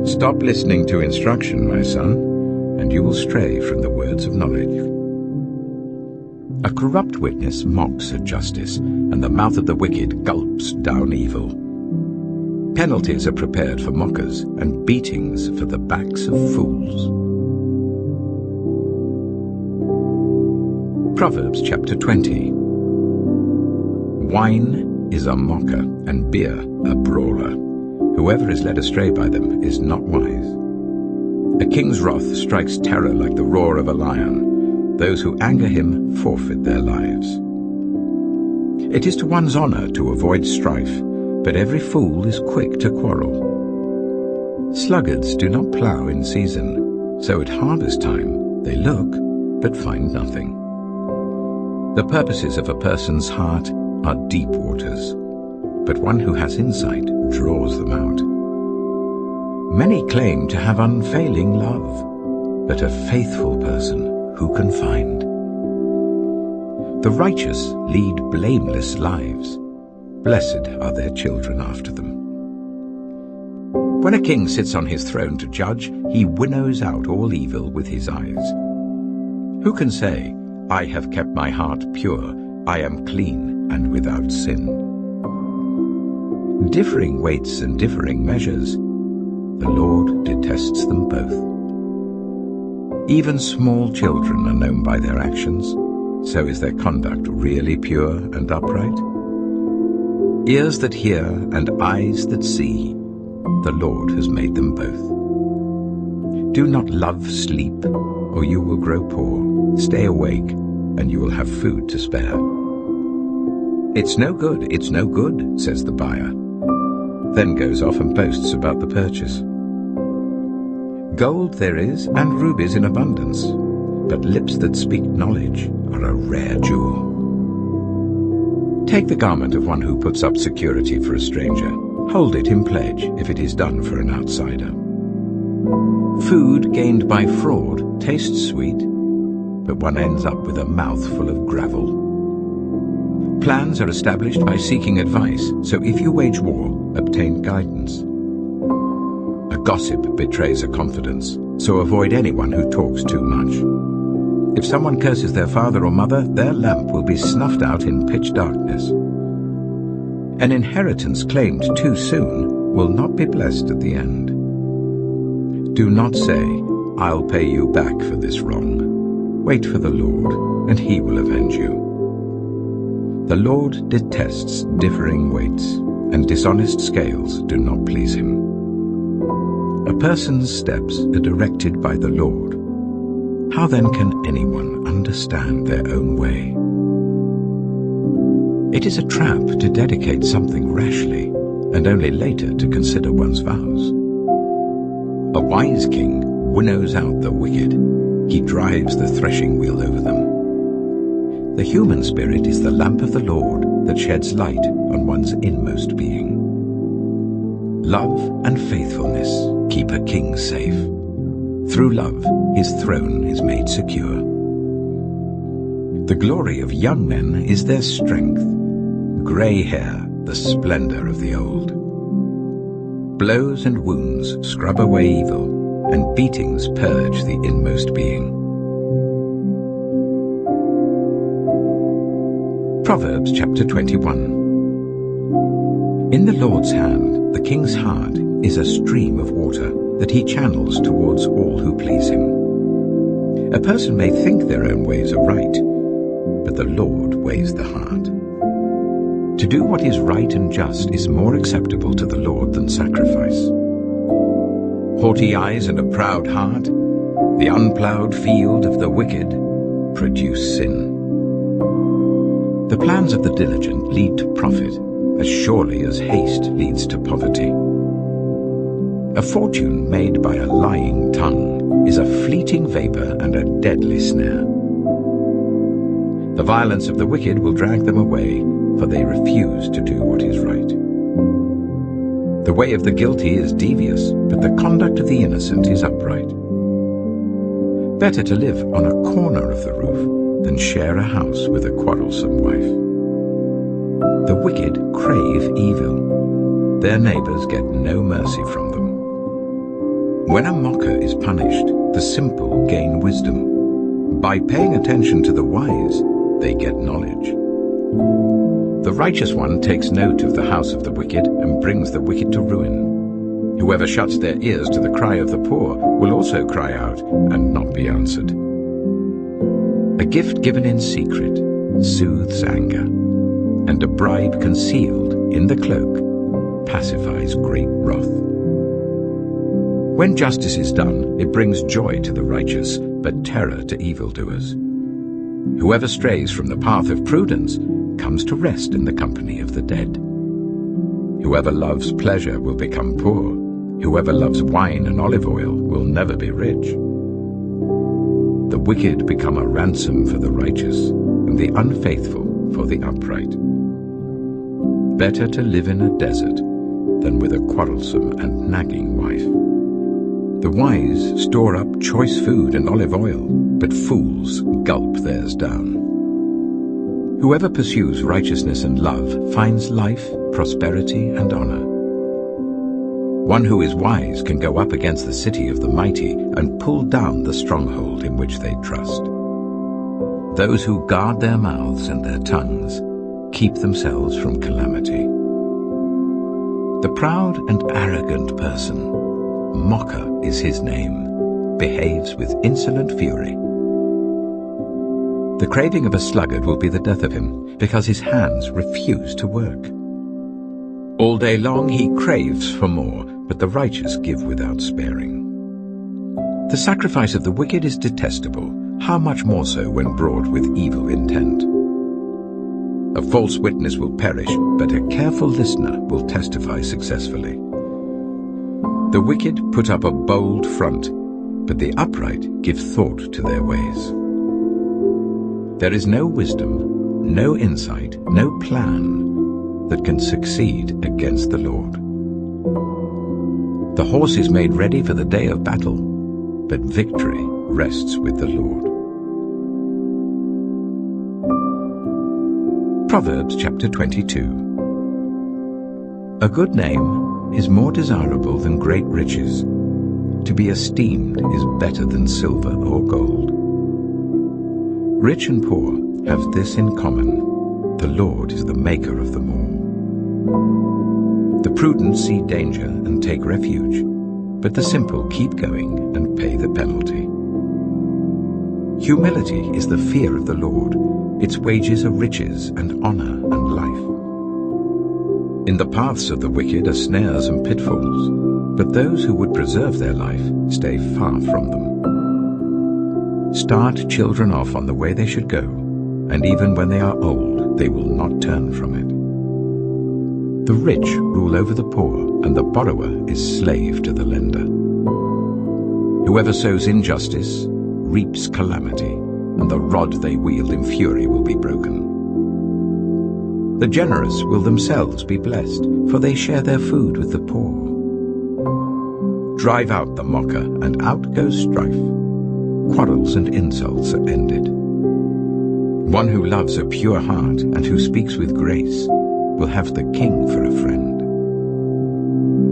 Stop listening to instruction, my son, and you will stray from the words of knowledge. A corrupt witness mocks at justice, and the mouth of the wicked gulps down evil. Penalties are prepared for mockers, and beatings for the backs of fools. Proverbs chapter 20. Wine is a mocker, and beer a brawler. Whoever is led astray by them is not wise. A king's wrath strikes terror like the roar of a lion. Those who anger him forfeit their lives. It is to one's honor to avoid strife, but every fool is quick to quarrel. Sluggards do not plough in season, so at harvest time they look, but find nothing. The purposes of a person's heart are deep waters, but one who has insight draws them out. Many claim to have unfailing love, but a faithful person who can find? The righteous lead blameless lives. Blessed are their children after them. When a king sits on his throne to judge, he winnows out all evil with his eyes. Who can say, I have kept my heart pure, I am clean and without sin? Differing weights and differing measures, the Lord detests them both. Even small children are known by their actions, so is their conduct really pure and upright? Ears that hear and eyes that see, the Lord has made them both. Do not love sleep, or you will grow poor. Stay awake, and you will have food to spare. It's no good, says the buyer, then goes off and boasts about the purchase. Gold there is, and rubies in abundance, but lips that speak knowledge are a rare jewel. Take the garment of one who puts up security for a stranger. Hold it in pledge if it is done for an outsider. Food gained by fraud tastes sweet, but one ends up with a mouthful of gravel. Plans are established by seeking advice, so if you wage war, obtain guidance. A gossip betrays a confidence, so avoid anyone who talks too much. If someone curses their father or mother, their lamp will be snuffed out in pitch darkness. An inheritance claimed too soon will not be blessed at the end. Do not say, I'll pay you back for this wrong. Wait for the Lord, and he will avenge you. The Lord detests differing weights, and dishonest scales do not please him. A person's steps are directed by the Lord. How then can anyone understand their own way? It is a trap to dedicate something rashly, and only later to consider one's vows. A wise king winnows out the wicked. He drives the threshing wheel over them. The human spirit is the lamp of the Lord that sheds light on one's inmost being. Love and faithfulness keep a king safe. Through love, his throne is made secure. The glory of young men is their strength, grey hair the splendor of the old. Blows and wounds scrub away evil, and beatings purge the inmost being. Proverbs chapter 21. In the Lord's hand, the king's heart is a stream of water that he channels towards all who please him. A person may think their own ways are right, but the Lord weighs the heart. To do what is right and just is more acceptable to the Lord than sacrifice. Haughty eyes and a proud heart, the unplowed field of the wicked, produce sin. The plans of the diligent lead to profit, as surely as haste leads to poverty. A fortune made by a lying tongue is a fleeting vapor and a deadly snare. The violence of the wicked will drag them away, for they refuse to do what is right. The way of the guilty is devious, but the conduct of the innocent is upright. Better to live on a corner of the roof than share a house with a quarrelsome wife. The wicked crave evil. Their neighbors get no mercy from them. When a mocker is punished, the simple gain wisdom. By paying attention to the wise, they get knowledge. The righteous one takes note of the house of the wicked and brings the wicked to ruin. Whoever shuts their ears to the cry of the poor will also cry out and not be answered. A gift given in secret soothes anger, and a bribe concealed in the cloak pacifies great wrath. When justice is done, it brings joy to the righteous, but terror to evildoers. Whoever strays from the path of prudence comes to rest in the company of the dead. Whoever loves pleasure will become poor. Whoever loves wine and olive oil will never be rich. The wicked become a ransom for the righteous, and the unfaithful for the upright. Better to live in a desert than with a quarrelsome and nagging wife. The wise store up choice food and olive oil, but fools gulp theirs down. Whoever pursues righteousness and love finds life, prosperity, and honor. One who is wise can go up against the city of the mighty and pull down the stronghold in which they trust. Those who guard their mouths and their tongues keep themselves from calamity. The proud and arrogant person, mocker is his name, behaves with insolent fury. The craving of a sluggard will be the death of him, because his hands refuse to work. All day long he craves for more, but the righteous give without sparing. The sacrifice of the wicked is detestable, how much more so when brought with evil intent. A false witness will perish, but a careful listener will testify successfully. The wicked put up a bold front, but the upright give thought to their ways. There is no wisdom, no insight, no plan that can succeed against the Lord. The horse is made ready for the day of battle, but victory rests with the Lord. Proverbs chapter 22. A good name is more desirable than great riches. To be esteemed is better than silver or gold. Rich and poor have this in common: the Lord is the maker of them all. The prudent see danger and take refuge, but the simple keep going and pay the penalty. Humility is the fear of the Lord. Its wages are riches and honor and life. In the paths of the wicked are snares and pitfalls, but those who would preserve their life stay far from them. Start children off on the way they should go, and even when they are old, they will not turn from it. The rich rule over the poor, and the borrower is slave to the lender. Whoever sows injustice reaps calamity, and the rod they wield in fury will be broken. The generous will themselves be blessed, for they share their food with the poor. Drive out the mocker, and out goes strife. Quarrels and insults are ended. One who loves a pure heart and who speaks with grace will have the king for a friend.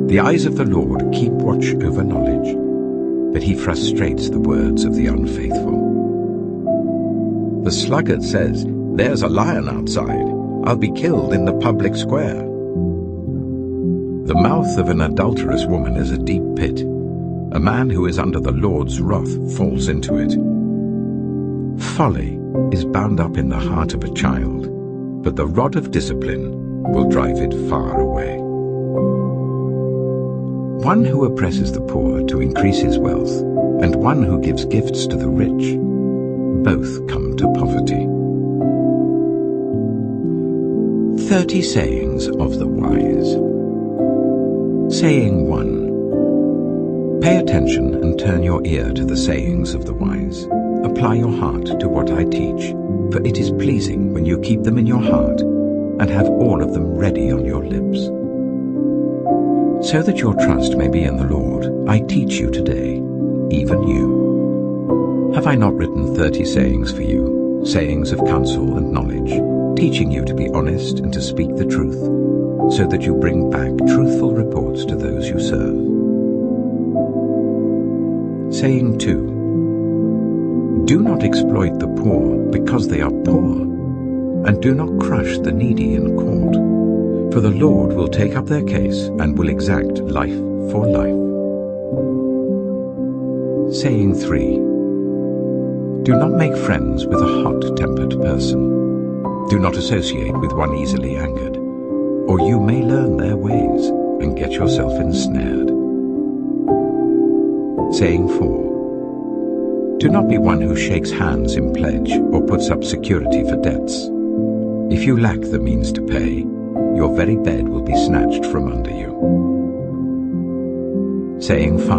The eyes of the Lord keep watch over knowledge, but he frustrates the words of the unfaithful. The sluggard says, "There's a lion outside. I'll be killed in the public square." The mouth of an adulterous woman is a deep pit. A man who is under the Lord's wrath falls into it. Folly is bound up in the heart of a child, but the rod of discipline will drive it far away. One who oppresses the poor to increase his wealth, and one who gives gifts to the rich, both come to poverty. 30 sayings of the wise. Saying 1. Pay attention and turn your ear to the sayings of the wise. Apply your heart to what I teach, for it is pleasing when you keep them in your heart and have all of them ready on your lips. So that your trust may be in the Lord, I teach you today, even you. Have I not written 30 sayings for you, sayings of counsel and knowledge, teaching you to be honest and to speak the truth, so that you bring back truthful reports to those you serve? Saying 2. Do not exploit the poor because they are poor, and do not crush the needy in court, for the Lord will take up their case and will exact life for life. Saying 3. Do not make friends with a hot-tempered person. Do not associate with one easily angered, or you may learn their ways and get yourself ensnared. Saying 4. Do not be one who shakes hands in pledge or puts up security for debts. If you lack the means to pay, your very bed will be snatched from under you. Saying 5.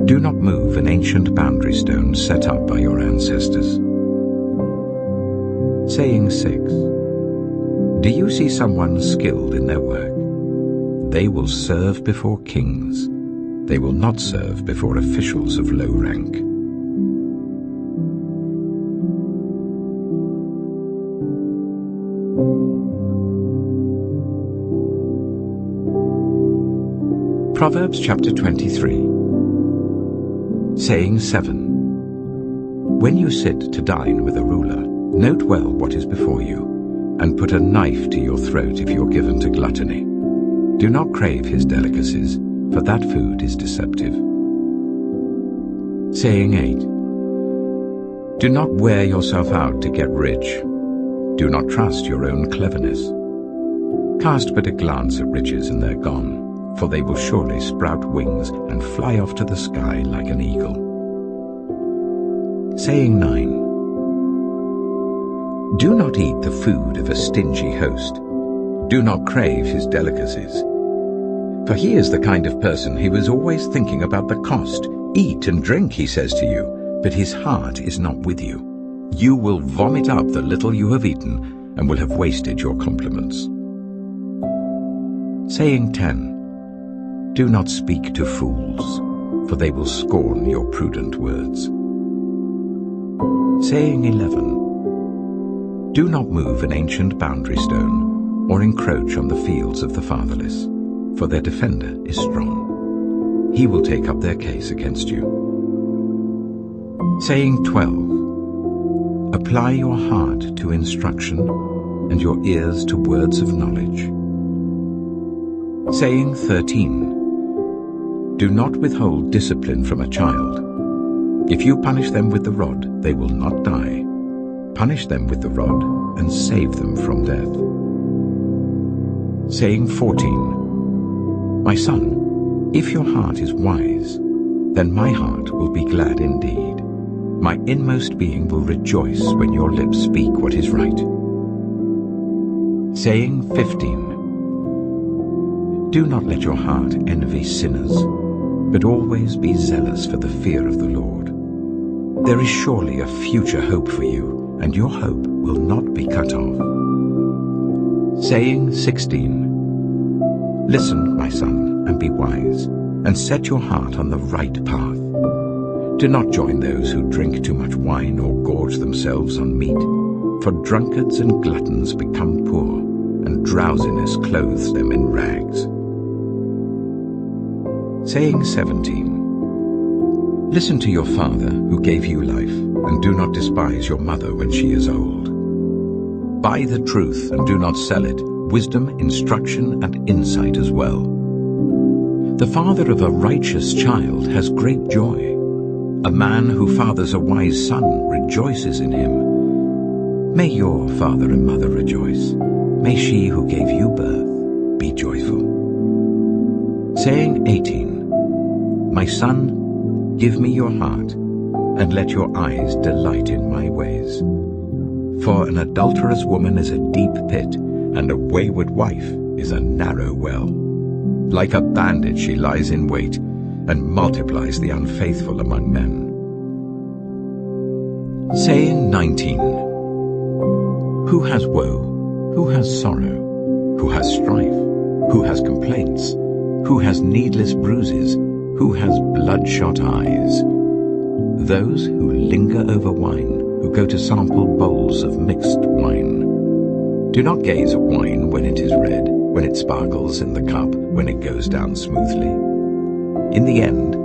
Do not move an ancient boundary stone set up by your ancestors. Saying 6. Do you see someone skilled in their work? They will serve before kings. They will not serve before officials of low rank. Proverbs chapter 23. Saying 7. When you sit to dine with a ruler, note well what is before you, and put a knife to your throat if you're given to gluttony. Do not crave his delicacies, for that food is deceptive. Saying 8. Do not wear yourself out to get rich. Do not trust your own cleverness. Cast but a glance at riches and they're gone, for they will surely sprout wings and fly off to the sky like an eagle. Saying 9. Do not eat the food of a stingy host. Do not crave his delicacies. For he is the kind of person who is always thinking about the cost. Eat and drink, he says to you, but his heart is not with you. You will vomit up the little you have eaten and will have wasted your compliments. Saying 10. Do not speak to fools, for they will scorn your prudent words. Saying 11. Do not move an ancient boundary stone, or encroach on the fields of the fatherless, for their defender is strong. He will take up their case against you. Saying 12. Apply your heart to instruction, and your ears to words of knowledge. Saying 13. Do not withhold discipline from a child. If you punish them with the rod, they will not die. Punish them with the rod and save them from death. Saying 14. My son, if your heart is wise, then my heart will be glad indeed. My inmost being will rejoice when your lips speak what is right. Saying 15. Do not let your heart envy sinners, but always be zealous for the fear of the Lord. There is surely a future hope for you, and your hope will not be cut off. Saying 16. Listen, my son, and be wise, and set your heart on the right path. Do not join those who drink too much wine or gorge themselves on meat, for drunkards and gluttons become poor, and drowsiness clothes them in rags. Saying 17. Listen to your father who gave you life, and do not despise your mother when she is old. Buy the truth and do not sell it, wisdom, instruction, and insight as well. The father of a righteous child has great joy. A man who fathers a wise son rejoices in him. May your father and mother rejoice. May she who gave you birth be joyful. Saying 18. My son, give me your heart, and let your eyes delight in my ways. For an adulterous woman is a deep pit, and a wayward wife is a narrow well. Like a bandit she lies in wait, and multiplies the unfaithful among men. Saying 19. Who has woe? Who has sorrow? Who has strife? Who has complaints? Who has needless bruises? Who has bloodshot eyes? Those who linger over wine, who go to sample bowls of mixed wine. Do not gaze at wine when it is red, when it sparkles in the cup, when it goes down smoothly. In the end,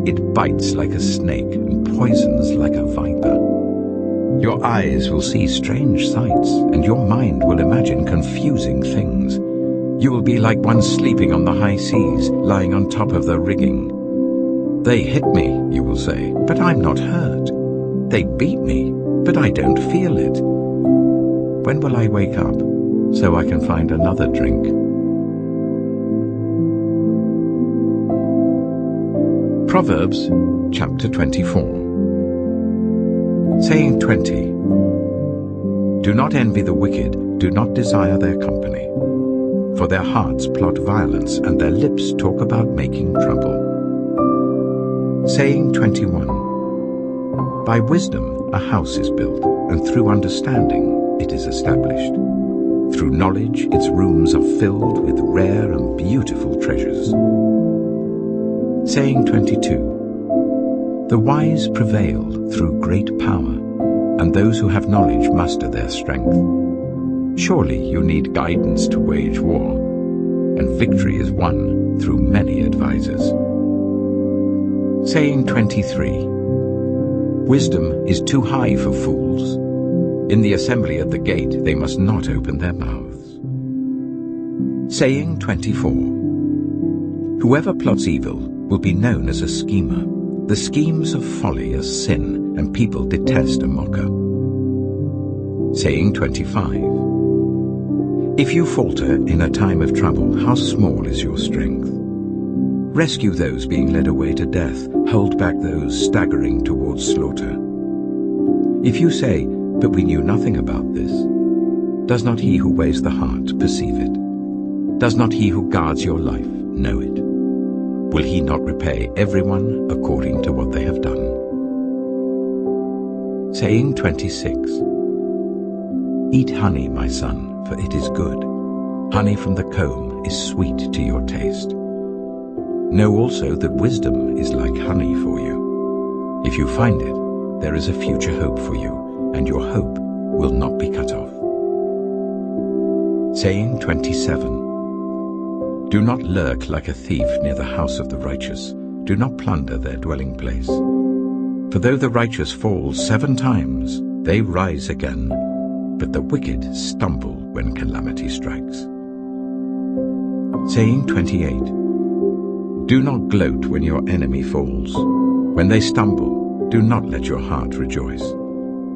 it bites like a snake and poisons like a viper. Your eyes will see strange sights, and your mind will imagine confusing things. You will be like one sleeping on the high seas, lying on top of the rigging. They hit me, you will say, but I'm not hurt. They beat me, but I don't feel it. When will I wake up, so I can find another drink? Proverbs chapter 24. Saying 20. Do not envy the wicked, do not desire their company. For their hearts plot violence, and their lips talk about making trouble. Saying 21. By wisdom a house is built, and through understanding it is established. Through knowledge its rooms are filled with rare and beautiful treasures. Saying 22. The wise prevail through great power, and those who have knowledge muster their strength. Surely you need guidance to wage war, and victory is won through many advisers. Saying 23. Wisdom is too high for fools. In the assembly at the gate they must not open their mouths. Saying 24. Whoever plots evil will be known as a schemer. The schemes of folly are sin, and people detest a mocker. Saying 25. If you falter in a time of trouble, how small is your strength? Rescue those being led away to death, hold back those staggering towards slaughter. If you say, "But we knew nothing about this," does not he who weighs the heart perceive it? Does not he who guards your life know it? Will he not repay everyone according to what they have done? Saying 26. Eat honey, my son, for it is good. Honey from the comb is sweet to your taste. Know also that wisdom is like honey for you. If you find it, there is a future hope for you, and your hope will not be cut off. Saying 27. Do not lurk like a thief near the house of the righteous. Do not plunder their dwelling place. For though the righteous fall 7 times, they rise again, but the wicked stumble when calamity strikes. Saying 28. Do not gloat when your enemy falls. When they stumble, do not let your heart rejoice.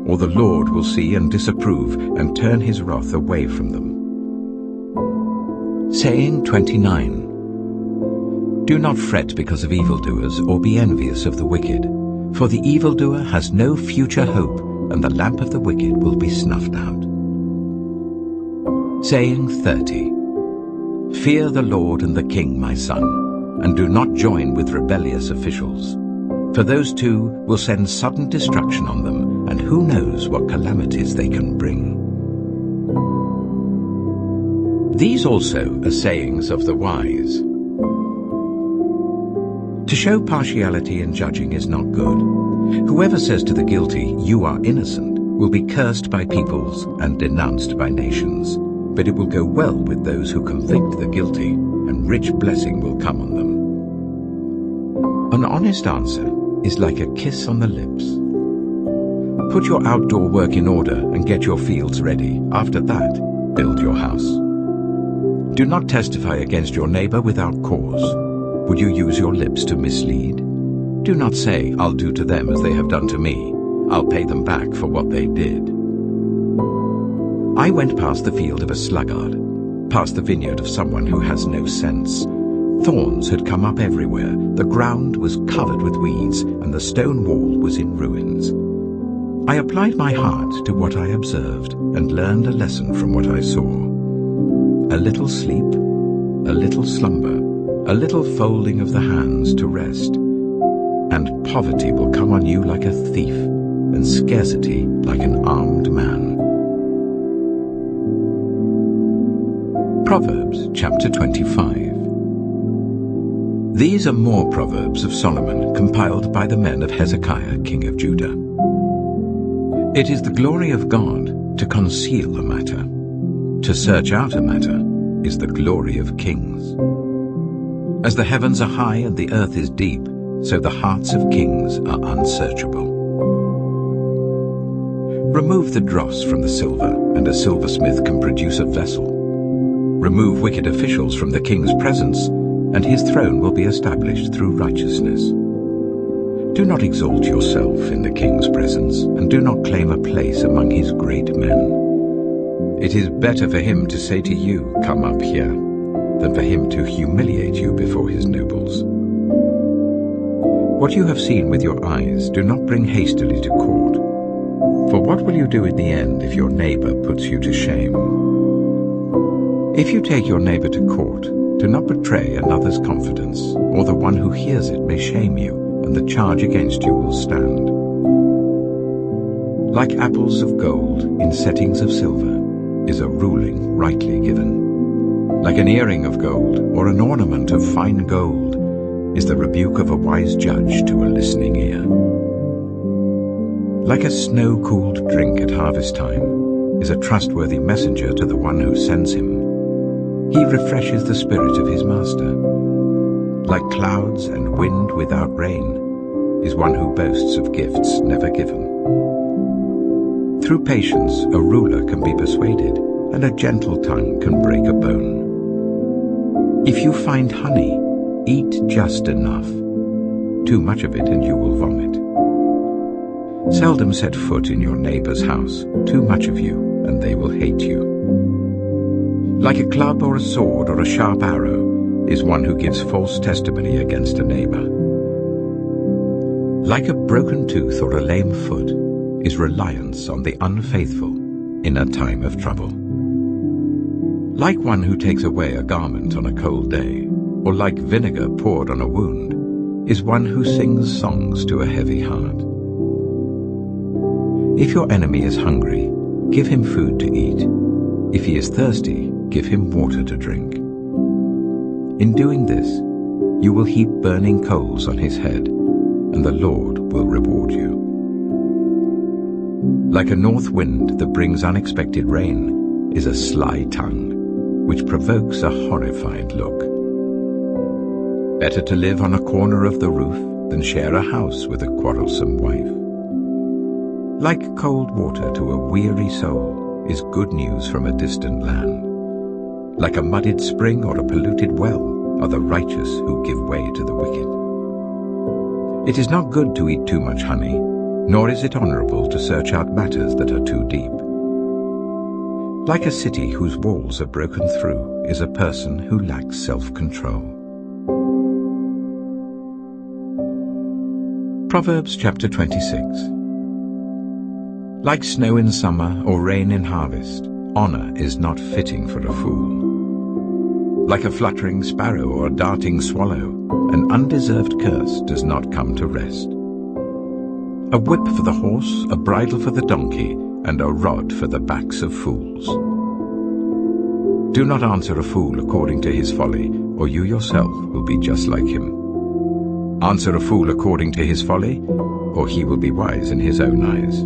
Or the Lord will see and disapprove and turn his wrath away from them. Saying 29. Do not fret because of evildoers, or be envious of the wicked. For the evildoer has no future hope, and the lamp of the wicked will be snuffed out. Saying 30. Fear the Lord and the King, my son, and do not join with rebellious officials. For those two will send sudden destruction on them, and who knows what calamities they can bring. These also are sayings of the wise. To show partiality in judging is not good. Whoever says to the guilty, "You are innocent," will be cursed by peoples and denounced by nations. But it will go well with those who convict the guilty, and rich blessing will come on them. An honest answer is like a kiss on the lips. Put your outdoor work in order and get your fields ready. After that, build your house. Do not testify against your neighbor without cause. Would you use your lips to mislead? Do not say, "I'll do to them as they have done to me. I'll pay them back for what they did." I went past the field of a sluggard, past the vineyard of someone who has no sense. Thorns had come up everywhere, the ground was covered with weeds, and the stone wall was in ruins. I applied my heart to what I observed, and learned a lesson from what I saw. A little sleep, a little slumber, a little folding of the hands to rest, and poverty will come on you like a thief, and scarcity like an armed man. Proverbs chapter 25. These are more Proverbs of Solomon, compiled by the men of Hezekiah, king of Judah. It is the glory of God to conceal a matter. To search out a matter is the glory of kings. As the heavens are high and the earth is deep, so the hearts of kings are unsearchable. Remove the dross from the silver, and a silversmith can produce a vessel. Remove wicked officials from the king's presence, and his throne will be established through righteousness. Do not exalt yourself in the king's presence, and do not claim a place among his great men. It is better for him to say to you, "Come up here," than for him to humiliate you before his nobles. What you have seen with your eyes, do not bring hastily to court. For what will you do in the end if your neighbor puts you to shame? If you take your neighbor to court, do not betray another's confidence, or the one who hears it may shame you, and the charge against you will stand. Like apples of gold in settings of silver is a ruling rightly given. Like an earring of gold or an ornament of fine gold is the rebuke of a wise judge to a listening ear. Like a snow-cooled drink at harvest time is a trustworthy messenger to the one who sends him. He refreshes the spirit of his master. Like clouds and wind without rain is one who boasts of gifts never given. Through patience a ruler can be persuaded, and a gentle tongue can break a bone. If you find honey, eat just enough. Too much of it and you will vomit. Seldom set foot in your neighbor's house. Too much of you and they will hate you. Like a club or a sword or a sharp arrow is one who gives false testimony against a neighbor. Like a broken tooth or a lame foot is reliance on the unfaithful in a time of trouble. Like one who takes away a garment on a cold day, or like vinegar poured on a wound, is one who sings songs to a heavy heart. If your enemy is hungry, give him food to eat. If he is thirsty, give him water to drink. In doing this, you will heap burning coals on his head, and the Lord will reward you. Like a north wind that brings unexpected rain is a sly tongue, which provokes a horrified look. Better to live on a corner of the roof than share a house with a quarrelsome wife. Like cold water to a weary soul is good news from a distant land. Like a muddied spring or a polluted well are the righteous who give way to the wicked. It is not good to eat too much honey, nor is it honorable to search out matters that are too deep. Like a city whose walls are broken through is a person who lacks self-control. Proverbs chapter 26. Like snow in summer or rain in harvest, honor is not fitting for a fool. Like a fluttering sparrow or a darting swallow, an undeserved curse does not come to rest. A whip for the horse, a bridle for the donkey, and a rod for the backs of fools. Do not answer a fool according to his folly, or you yourself will be just like him. Answer a fool according to his folly, or he will be wise in his own eyes.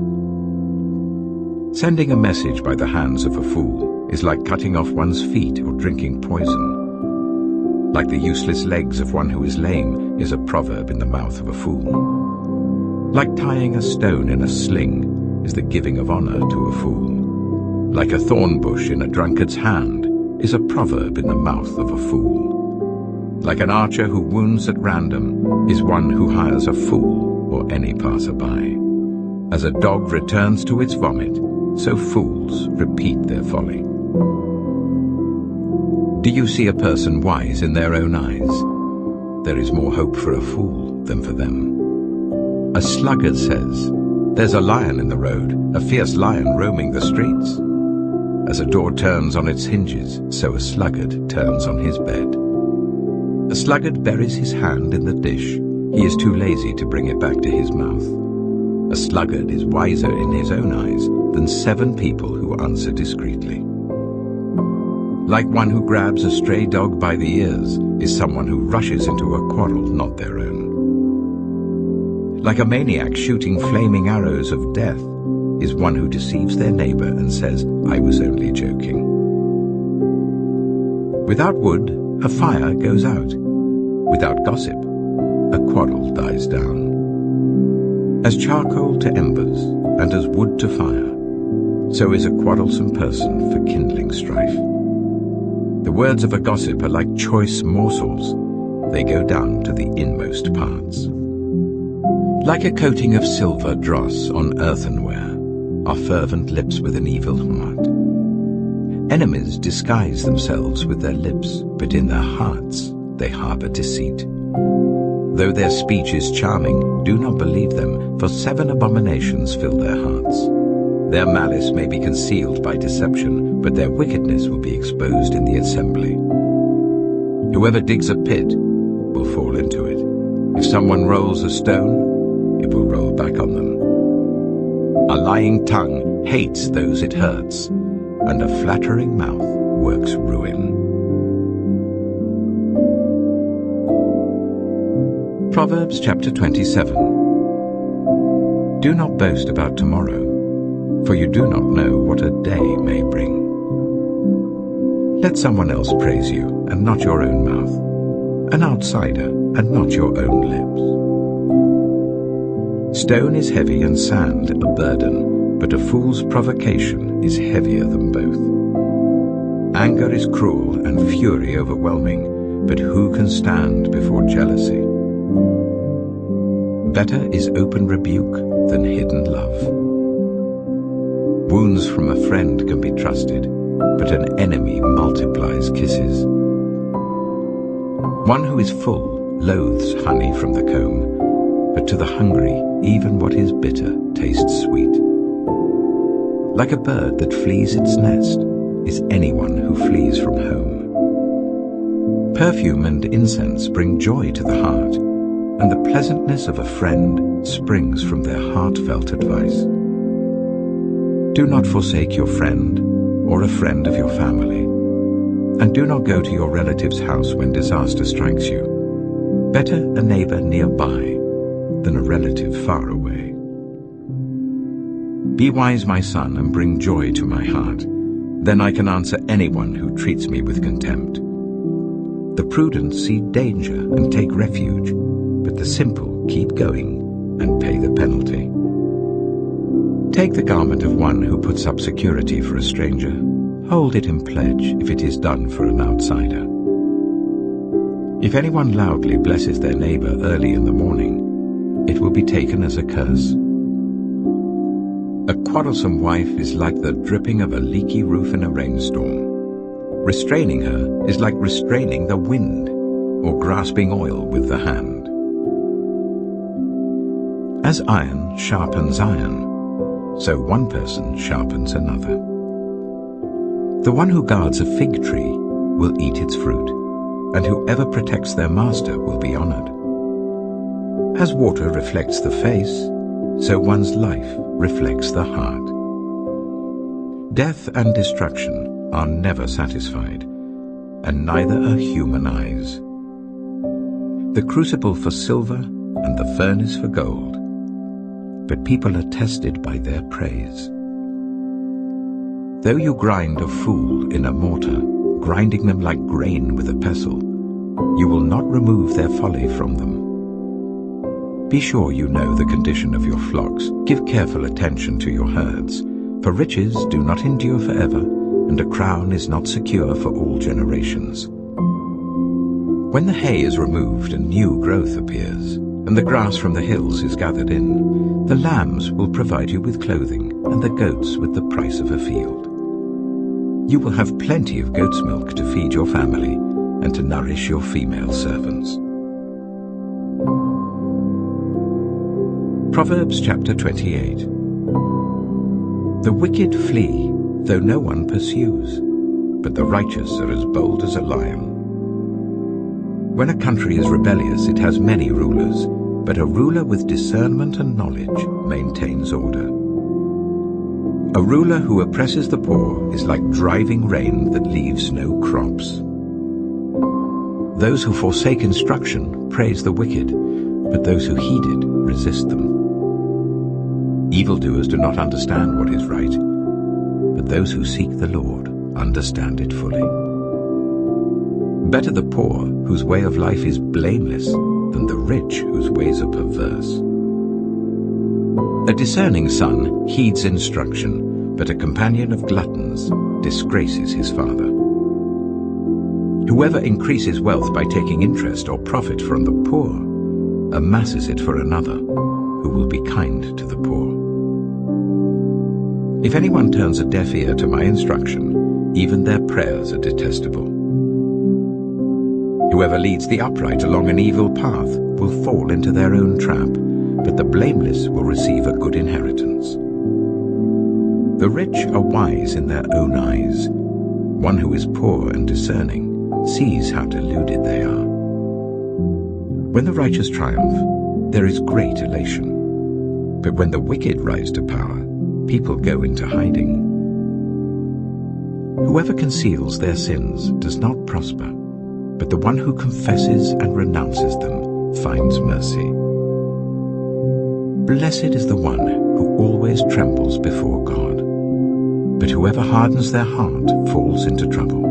Sending a message by the hands of a fool is like cutting off one's feet or drinking poison. Like the useless legs of one who is lame is a proverb in the mouth of a fool. Like tying a stone in a sling is the giving of honor to a fool. Like a thorn bush in a drunkard's hand is a proverb in the mouth of a fool. Like an archer who wounds at random is one who hires a fool or any passerby. As a dog returns to its vomit, so fools repeat their folly. Do you see a person wise in their own eyes? There is more hope for a fool than for them. A sluggard says, "There's a lion in the road, a fierce lion roaming the streets." As a door turns on its hinges, so a sluggard turns on his bed. A sluggard buries his hand in the dish. He is too lazy to bring it back to his mouth. A sluggard is wiser in his own eyes than 7 people who answer discreetly. Like one who grabs a stray dog by the ears is someone who rushes into a quarrel not their own. Like a maniac shooting flaming arrows of death is one who deceives their neighbor and says, "I was only joking." Without wood, a fire goes out. Without gossip, a quarrel dies down. As charcoal to embers and as wood to fire, so is a quarrelsome person for kindling strife. The words of a gossip are like choice morsels. They go down to the inmost parts. Like a coating of silver dross on earthenware are fervent lips with an evil heart. Enemies disguise themselves with their lips, but in their hearts they harbor deceit. Though their speech is charming, do not believe them, for 7 abominations fill their hearts. Their malice may be concealed by deception, but their wickedness will be exposed in the assembly. Whoever digs a pit will fall into it. If someone rolls a stone, it will roll back on them. A lying tongue hates those it hurts, and a flattering mouth works ruin. Proverbs chapter 27. Do not boast about tomorrow, for you do not know what a day may bring. Let someone else praise you, and not your own mouth, an outsider, and not your own lips. Stone is heavy and sand a burden, but a fool's provocation is heavier than both. Anger is cruel and fury overwhelming, but who can stand before jealousy? Better is open rebuke than hidden love. Wounds from a friend can be trusted, but an enemy multiplies kisses. One who is full loathes honey from the comb, but to the hungry, even what is bitter tastes sweet. Like a bird that flees its nest is anyone who flees from home. Perfume and incense bring joy to the heart, and the pleasantness of a friend springs from their heartfelt advice. Do not forsake your friend or a friend of your family, and do not go to your relative's house when disaster strikes you. Better a neighbor nearby than a relative far away. Be wise, my son, and bring joy to my heart. Then I can answer anyone who treats me with contempt. The prudent see danger and take refuge, but the simple keep going and pay the penalty. Take the garment of one who puts up security for a stranger. Hold it in pledge if it is done for an outsider. If anyone loudly blesses their neighbor early in the morning, it will be taken as a curse. A quarrelsome wife is like the dripping of a leaky roof in a rainstorm. Restraining her is like restraining the wind or grasping oil with the hand. As iron sharpens iron, so one person sharpens another. The one who guards a fig tree will eat its fruit, and whoever protects their master will be honored. As water reflects the face, so one's life reflects the heart. Death and destruction are never satisfied, and neither are human eyes. The crucible for silver and the furnace for gold, but people are tested by their praise. Though you grind a fool in a mortar, grinding them like grain with a pestle, you will not remove their folly from them. Be sure you know the condition of your flocks. Give careful attention to your herds, for riches do not endure forever, and a crown is not secure for all generations. When the hay is removed and new growth appears, and the grass from the hills is gathered in, the lambs will provide you with clothing, and the goats with the price of a field. You will have plenty of goat's milk to feed your family and to nourish your female servants. Proverbs chapter 28. The wicked flee, though no one pursues, but the righteous are as bold as a lion. When a country is rebellious, it has many rulers, but a ruler with discernment and knowledge maintains order. A ruler who oppresses the poor is like driving rain that leaves no crops. Those who forsake instruction praise the wicked, but those who heed it resist them. Evildoers do not understand what is right, but those who seek the Lord understand it fully. Better the poor whose way of life is blameless than the rich whose ways are perverse. A discerning son heeds instruction, but a companion of gluttons disgraces his father. Whoever increases wealth by taking interest or profit from the poor amasses it for another, who will be kind to the poor. If anyone turns a deaf ear to my instruction, even their prayers are detestable. Whoever leads the upright along an evil path will fall into their own trap, but the blameless will receive a good inheritance. The rich are wise in their own eyes. One who is poor and discerning sees how deluded they are. When the righteous triumph, there is great elation. But when the wicked rise to power, people go into hiding. Whoever conceals their sins does not prosper, but the one who confesses and renounces them finds mercy. Blessed is the one who always trembles before God, but whoever hardens their heart falls into trouble.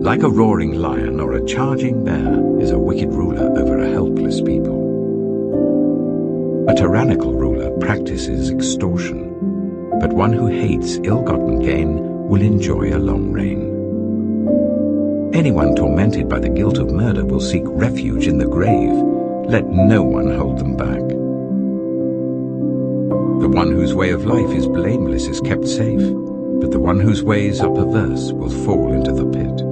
Like a roaring lion or a charging bear is a wicked ruler over a helpless people. A tyrannical ruler practices extortion, but one who hates ill-gotten gain will enjoy a long reign. Anyone tormented by the guilt of murder will seek refuge in the grave. Let no one hold them back. The one whose way of life is blameless is kept safe, but the one whose ways are perverse will fall into the pit.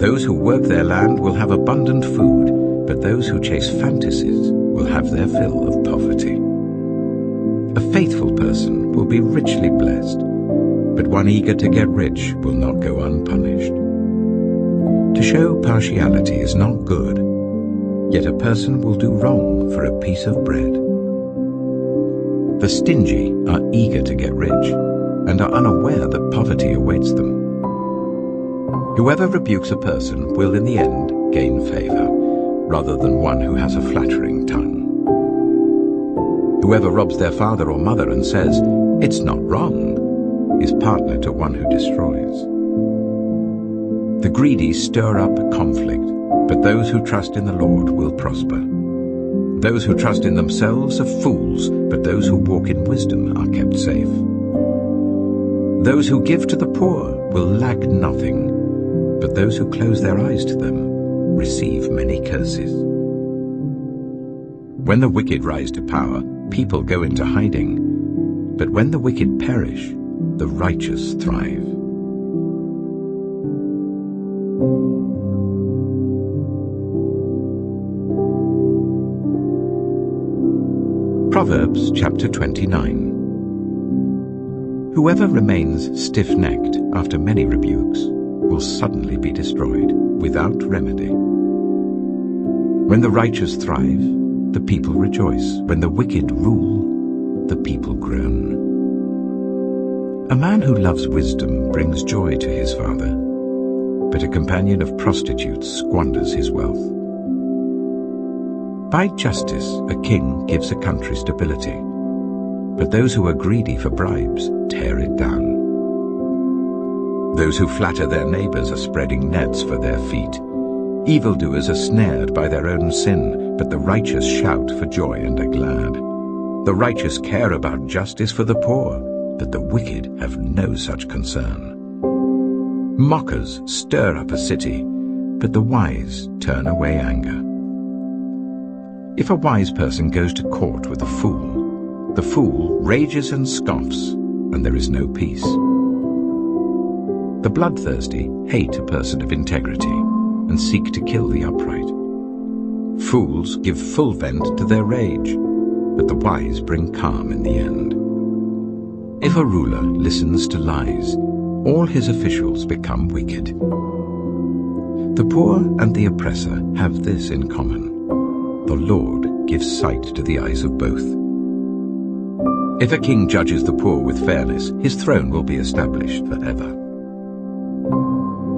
Those who work their land will have abundant food, but those who chase fantasies will have their fill of poverty. A faithful person will be richly blessed, but one eager to get rich will not go unpunished. To show partiality is not good, yet a person will do wrong for a piece of bread. The stingy are eager to get rich and are unaware that poverty awaits them. Whoever rebukes a person will in the end gain favor, rather than one who has a flattering tongue. Whoever robs their father or mother and says, "It's not wrong," is partner to one who destroys. The greedy stir up conflict, but those who trust in the Lord will prosper. Those who trust in themselves are fools, but those who walk in wisdom are kept safe. Those who give to the poor will lack nothing, but those who close their eyes to them receive many curses. When the wicked rise to power, people go into hiding, but when the wicked perish, the righteous thrive. Proverbs chapter 29. Whoever remains stiff-necked after many rebukes will suddenly be destroyed without remedy. When the righteous thrive, the people rejoice. When the wicked rule, the people groan. A man who loves wisdom brings joy to his father, but a companion of prostitutes squanders his wealth. By justice, a king gives a country stability, but those who are greedy for bribes tear it down. Those who flatter their neighbors are spreading nets for their feet. Evildoers are snared by their own sin, but the righteous shout for joy and are glad. The righteous care about justice for the poor, but the wicked have no such concern. Mockers stir up a city, but the wise turn away anger. If a wise person goes to court with a fool, the fool rages and scoffs, and there is no peace. The bloodthirsty hate a person of integrity and seek to kill the upright. Fools give full vent to their rage, but the wise bring calm in the end. If a ruler listens to lies, all his officials become wicked. The poor and the oppressor have this in common: the Lord gives sight to the eyes of both. If a king judges the poor with fairness, his throne will be established forever.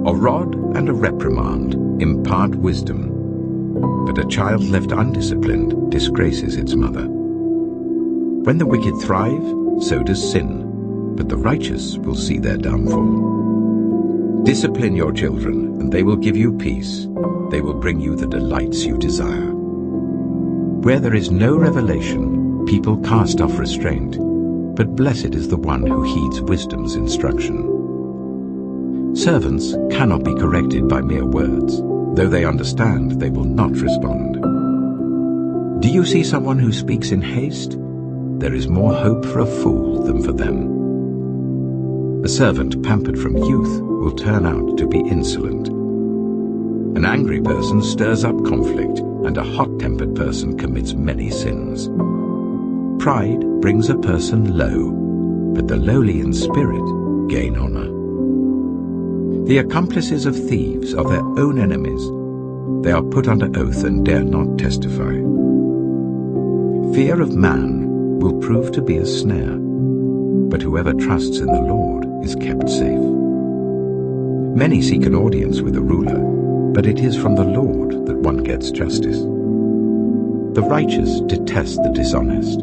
A rod and a reprimand impart wisdom, but a child left undisciplined disgraces its mother. When the wicked thrive, so does sin, but the righteous will see their downfall. Discipline your children, and they will give you peace. They will bring you the delights you desire. Where there is no revelation, people cast off restraint, but blessed is the one who heeds wisdom's instruction. Servants cannot be corrected by mere words. Though they understand, they will not respond. Do you see someone who speaks in haste? There is more hope for a fool than for them. A servant pampered from youth will turn out to be insolent. An angry person stirs up conflict, and a hot-tempered person commits many sins. Pride brings a person low, but the lowly in spirit gain honor. The accomplices of thieves are their own enemies. They are put under oath and dare not testify. Fear of man will prove to be a snare, but whoever trusts in the Lord is kept safe. Many seek an audience with a ruler, but it is from the Lord that one gets justice. The righteous detest the dishonest.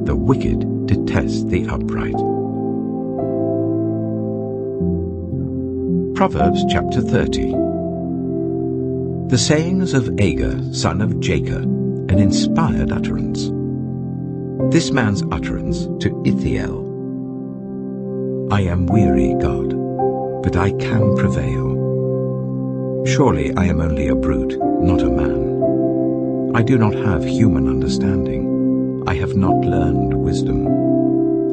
The wicked detest the upright. Proverbs chapter 30. The sayings of Agur, son of Jacob, an inspired utterance. This man's utterance to Ithiel. I am weary, God, but I can prevail. Surely I am only a brute, not a man. I do not have human understanding. I have not learned wisdom,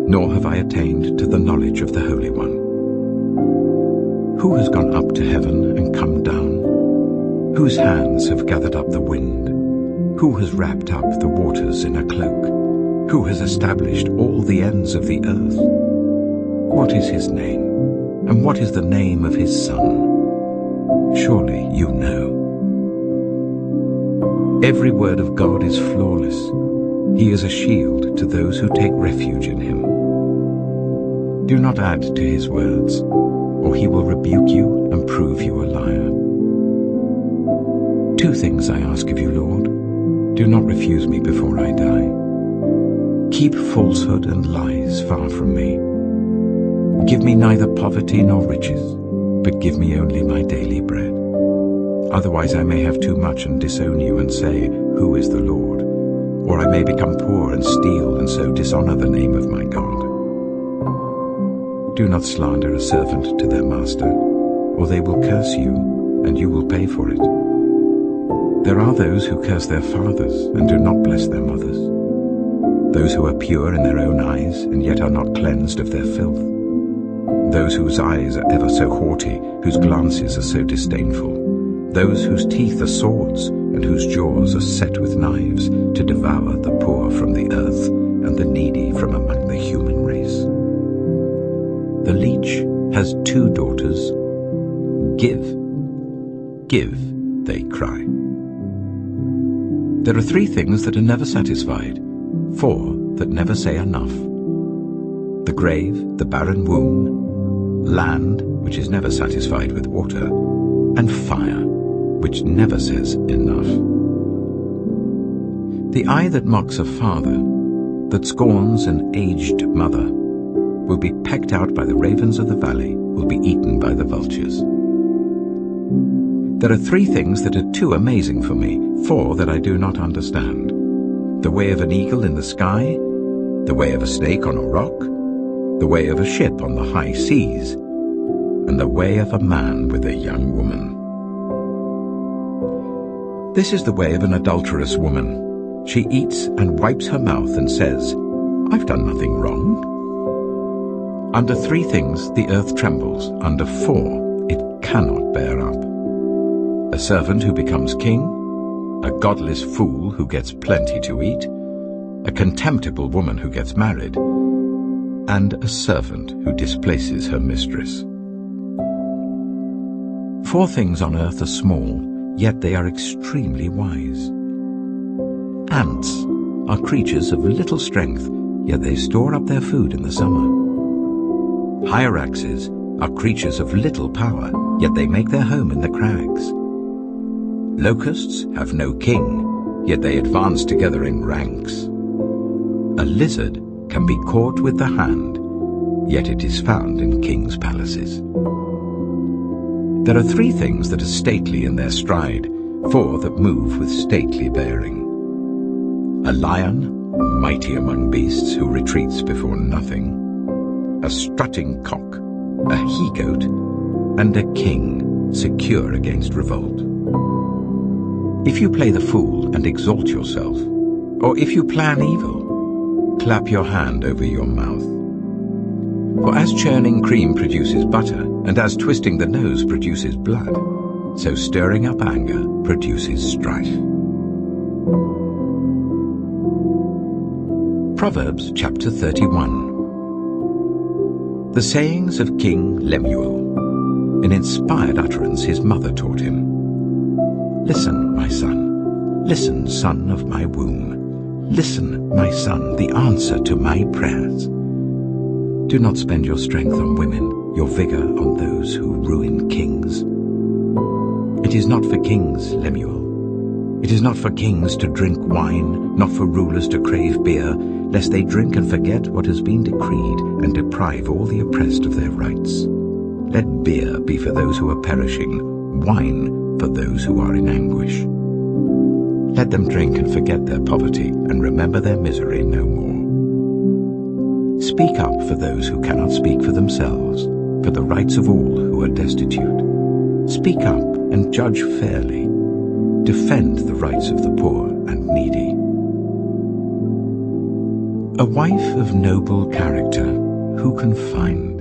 nor have I attained to the knowledge of the Holy One. Who has gone up to heaven and come down? Whose hands have gathered up the wind? Who has wrapped up the waters in a cloak? Who has established all the ends of the earth? What is his name? And what is the name of his son? Surely you know. Every word of God is flawless. He is a shield to those who take refuge in him. Do not add to his words, or he will rebuke you and prove you a liar. Two things I ask of you, Lord. Do not refuse me before I die. Keep falsehood and lies far from me. Give me neither poverty nor riches, but give me only my daily bread. Otherwise I may have too much and disown you and say, Who is the Lord? Or I may become poor and steal and so dishonor the name of my God. Do not slander a servant to their master, or they will curse you, and you will pay for it. There are those who curse their fathers and do not bless their mothers, those who are pure in their own eyes and yet are not cleansed of their filth, those whose eyes are ever so haughty, whose glances are so disdainful, those whose teeth are swords and whose jaws are set with knives, to devour the poor from the earth and the needy from among the human race. The leech has two daughters. Give, give, they cry. There are three things that are never satisfied, four that never say enough. The grave, the barren womb, land, which is never satisfied with water, and fire, which never says enough. The eye that mocks a father, that scorns an aged mother, will be pecked out by the ravens of the valley, will be eaten by the vultures. There are three things that are too amazing for me, four that I do not understand. The way of an eagle in the sky, the way of a snake on a rock, the way of a ship on the high seas, and the way of a man with a young woman. This is the way of an adulterous woman. She eats and wipes her mouth and says, I've done nothing wrong. Under three things the earth trembles, under four it cannot bear up. A servant who becomes king, a godless fool who gets plenty to eat, a contemptible woman who gets married, and a servant who displaces her mistress. Four things on earth are small, yet they are extremely wise. Ants are creatures of little strength, yet they store up their food in the summer. Hyraxes are creatures of little power, yet they make their home in the crags. Locusts have no king, yet they advance together in ranks. A lizard can be caught with the hand, yet it is found in kings' palaces. There are three things that are stately in their stride, four that move with stately bearing. A lion, mighty among beasts, who retreats before nothing. A strutting cock, a he-goat, and a king, secure against revolt. If you play the fool and exalt yourself, or if you plan evil, clap your hand over your mouth. For as churning cream produces butter, and as twisting the nose produces blood, so stirring up anger produces strife. Proverbs chapter 31. The sayings of King Lemuel. An inspired utterance his mother taught him. Listen, my son. Listen, son of my womb. Listen, my son, the answer to my prayers. Do not spend your strength on women, your vigor on those who ruin kings. It is not for kings, Lemuel. It is not for kings to drink wine, not for rulers to crave beer, lest they drink and forget what has been decreed and deprive all the oppressed of their rights. Let beer be for those who are perishing, wine for those who are in anguish. Let them drink and forget their poverty and remember their misery no more. Speak up for those who cannot speak for themselves, for the rights of all who are destitute. Speak up and judge fairly. Defend the rights of the poor and needy. A wife of noble character, who can find?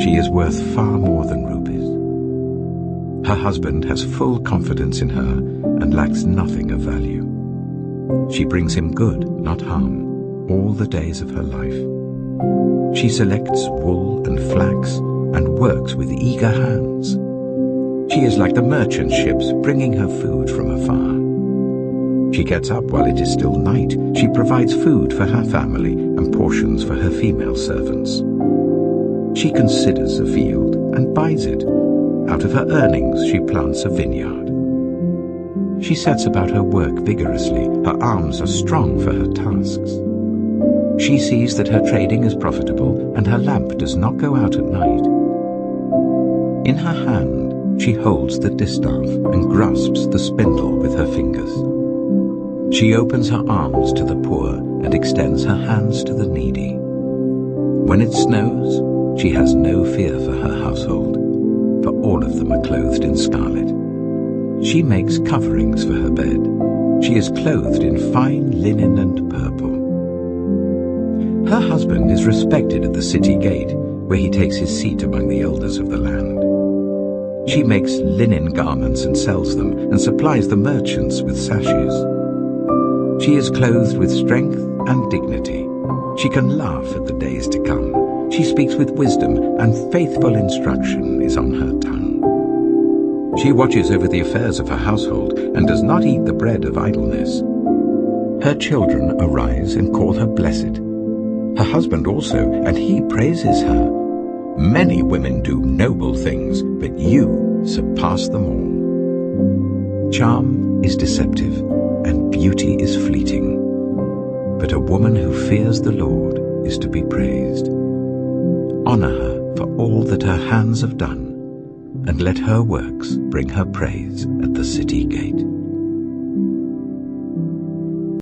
She is worth far more than rubies. Her husband has full confidence in her and lacks nothing of value. She brings him good, not harm, all the days of her life. She selects wool and flax and works with eager hands. She is like the merchant ships bringing her food from afar. She gets up while it is still night. She provides food for her family and portions for her female servants. She considers a field and buys it. Out of her earnings she plants a vineyard. She sets about her work vigorously. Her arms are strong for her tasks. She sees that her trading is profitable and her lamp does not go out at night. In her hand she holds the distaff and grasps the spindle with her fingers. She opens her arms to the poor and extends her hands to the needy. When it snows, she has no fear for her household, for all of them are clothed in scarlet. She makes coverings for her bed. She is clothed in fine linen and purple. Her husband is respected at the city gate, where he takes his seat among the elders of the land. She makes linen garments and sells them, and supplies the merchants with sashes. She is clothed with strength and dignity. She can laugh at the days to come. She speaks with wisdom, and faithful instruction is on her tongue. She watches over the affairs of her household, and does not eat the bread of idleness. Her children arise and call her blessed. Her husband also, and he praises her. Many women do noble things, but you surpass them all. Charm is deceptive, and beauty is fleeting. But a woman who fears the Lord is to be praised. Honor her for all that her hands have done, and let her works bring her praise at the city gate.